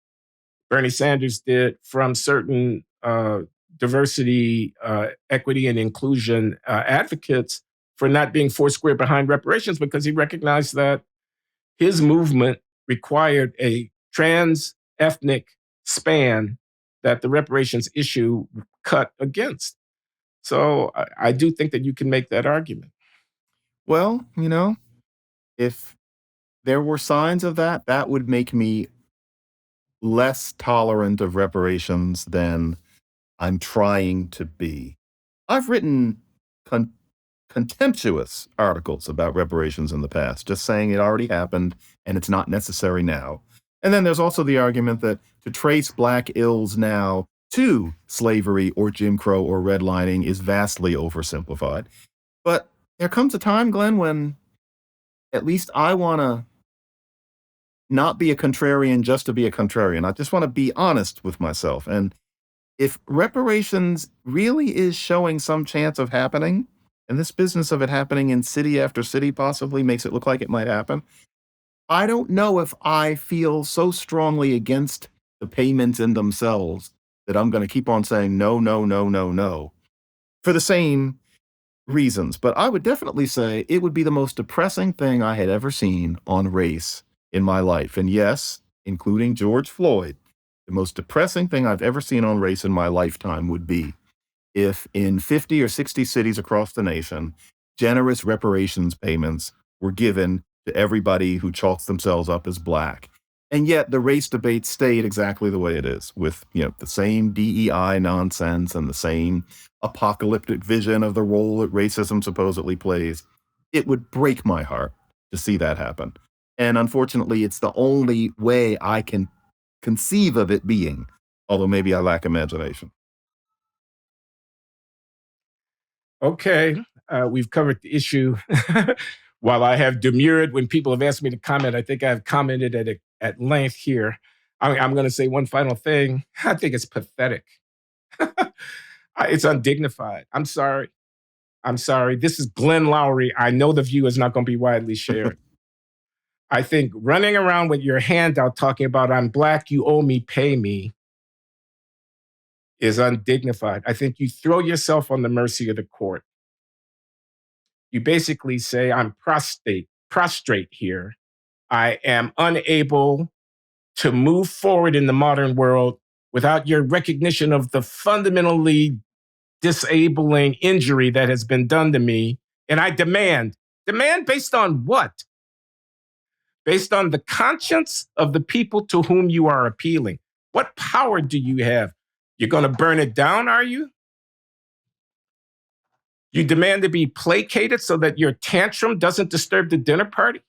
S1: Bernie Sanders did, from certain diversity, equity, and inclusion advocates for not being foursquare behind reparations, because he recognized that his movement required a trans ethnic span that the reparations issue cut against. So I do think that you can make that argument.
S2: Well, if there were signs of that, that would make me less tolerant of reparations than I'm trying to be. I've written con- contemptuous articles about reparations in the past, just saying it already happened and it's not necessary now. And then there's also the argument that to trace Black ills now to slavery or Jim Crow or redlining is vastly oversimplified. But there comes a time, Glenn, when at least I want to not be a contrarian just to be a contrarian. I just want to be honest with myself. And if reparations really is showing some chance of happening, and this business of it happening in city after city possibly makes it look like it might happen, I don't know if I feel so strongly against the payments in themselves that I'm going to keep on saying no, no, no, no, no for the same reasons. But I would definitely say it would be the most depressing thing I had ever seen on race in my life. And yes, including George Floyd, the most depressing thing I've ever seen on race in my lifetime would be if in 50 or 60 cities across the nation, generous reparations payments were given to everybody who chalks themselves up as Black. And yet the race debate stayed exactly the way it is, with the same DEI nonsense and the same apocalyptic vision of the role that racism supposedly plays. It would break my heart to see that happen. And unfortunately, it's the only way I can conceive of it being, although maybe I lack imagination.
S1: Okay, we've covered the issue. While I have demurred when people have asked me to comment, I think I've commented at length here. I'm going to say one final thing. I think it's pathetic. It's undignified. I'm sorry. I'm sorry. This is Glenn Loury. I know the view is not going to be widely shared. I think running around with your hand out talking about I'm Black, you owe me, pay me, is undignified. I think you throw yourself on the mercy of the court. You basically say, I'm prostrate here. I am unable to move forward in the modern world without your recognition of the fundamentally disabling injury that has been done to me. And I demand based on what? Based on the conscience of the people to whom you are appealing. What power do you have? You're going to burn it down, are you? You demand to be placated so that your tantrum doesn't disturb the dinner party?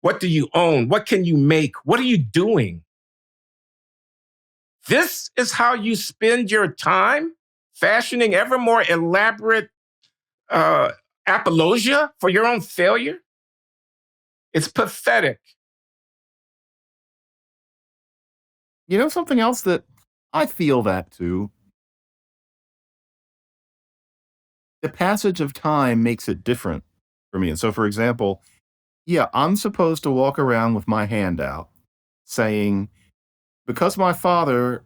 S1: What do you own? What can you make? What are you doing? This is how you spend your time, fashioning ever more elaborate apologia for your own failure? It's pathetic.
S2: Something else that I feel that too. The passage of time makes it different for me. And so, for example, yeah, I'm supposed to walk around with my hand out saying, because my father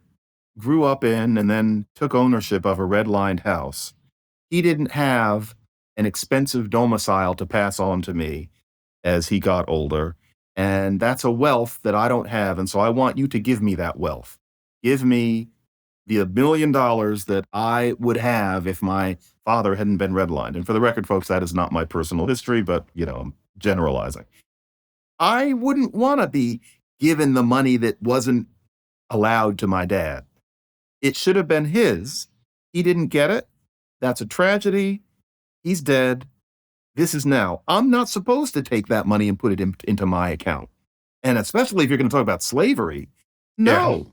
S2: grew up in and then took ownership of a redlined house, he didn't have an expensive domicile to pass on to me as he got older. And that's a wealth that I don't have. And so I want you to give me that wealth. Give me the $1 million that I would have if my father hadn't been redlined. And for the record, folks, that is not my personal history, but, I'm generalizing. I wouldn't want to be given the money that wasn't allowed to my dad. It should have been his. He didn't get it. That's a tragedy. He's dead. This is now. I'm not supposed to take that money and put it into my account. And especially if you're going to talk about slavery. No,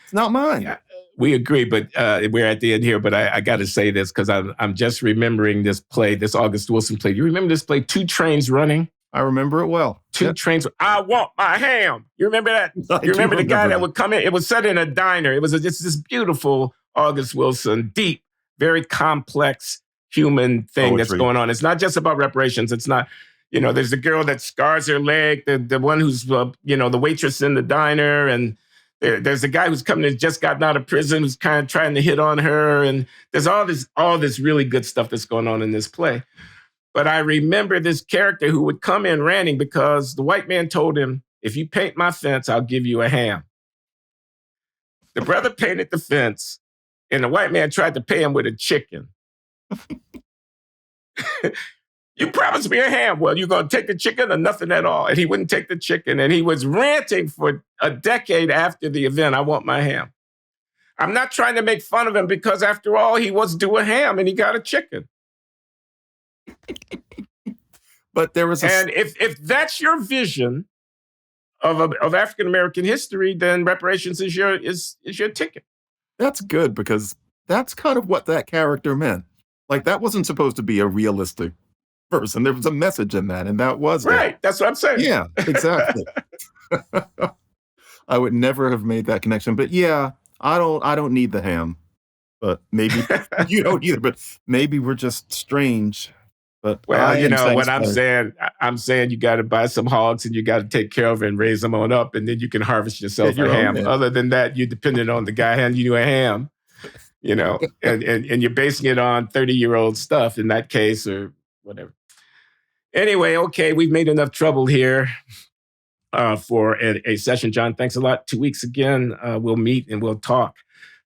S2: it's not mine.
S1: Yeah, we agree, but we're at the end here. But I got to say this because I'm just remembering this play, this August Wilson play. You remember this play, Two Trains Running?
S2: I remember it well.
S1: Two trains. I want my ham. You remember that? You remember the guy that would come in? It was set in a diner. It was just this beautiful August Wilson, deep, very complex human thing that's going on. It's not just about reparations. It's not, there's the girl that scars her leg, the one who's, the waitress in the diner, and there's a guy who's coming and just gotten out of prison who's kind of trying to hit on her, and there's all this really good stuff that's going on in this play. But I remember this character who would come in ranting because the white man told him, if you paint my fence, I'll give you a ham. The brother painted the fence, and the white man tried to pay him with a chicken. You promised me a ham. Well, you're going to take the chicken or nothing at all. And he wouldn't take the chicken. And he was ranting for a decade after the event, I want my ham. I'm not trying to make fun of him because after all, he was due a ham and he got a chicken.
S2: But there was
S1: and if that's your vision of African American history, then reparations is your ticket.
S2: That's good because that's kind of what that character meant. Like that wasn't supposed to be a realistic person. There was a message in that, and that was
S1: right. That's what I'm saying.
S2: Yeah, exactly. I would never have made that connection, but yeah, I don't need the ham. But maybe you don't either. But maybe we're just strange. But
S1: what I'm saying you got to buy some hogs and you got to take care of it and raise them on up, and then you can harvest yourself a ham. Other than that, you're dependent on the guy handing you a ham, and you're basing it on 30-year-old stuff in that case or whatever. Anyway, okay, we've made enough trouble here for a session. John, thanks a lot. 2 weeks again, we'll meet and we'll talk.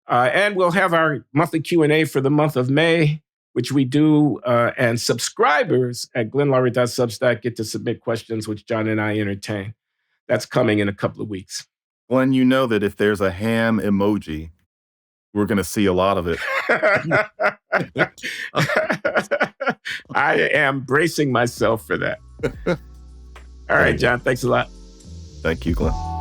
S1: And we'll have our monthly Q&A for the month of May, which we do, and subscribers at glennloury.substack get to submit questions, which John and I entertain. That's coming in a couple of weeks.
S2: Glenn, you know that if there's a ham emoji, we're going to see a lot of it.
S1: I am bracing myself for that. All right, John, thanks a lot.
S2: Thank you, Glenn.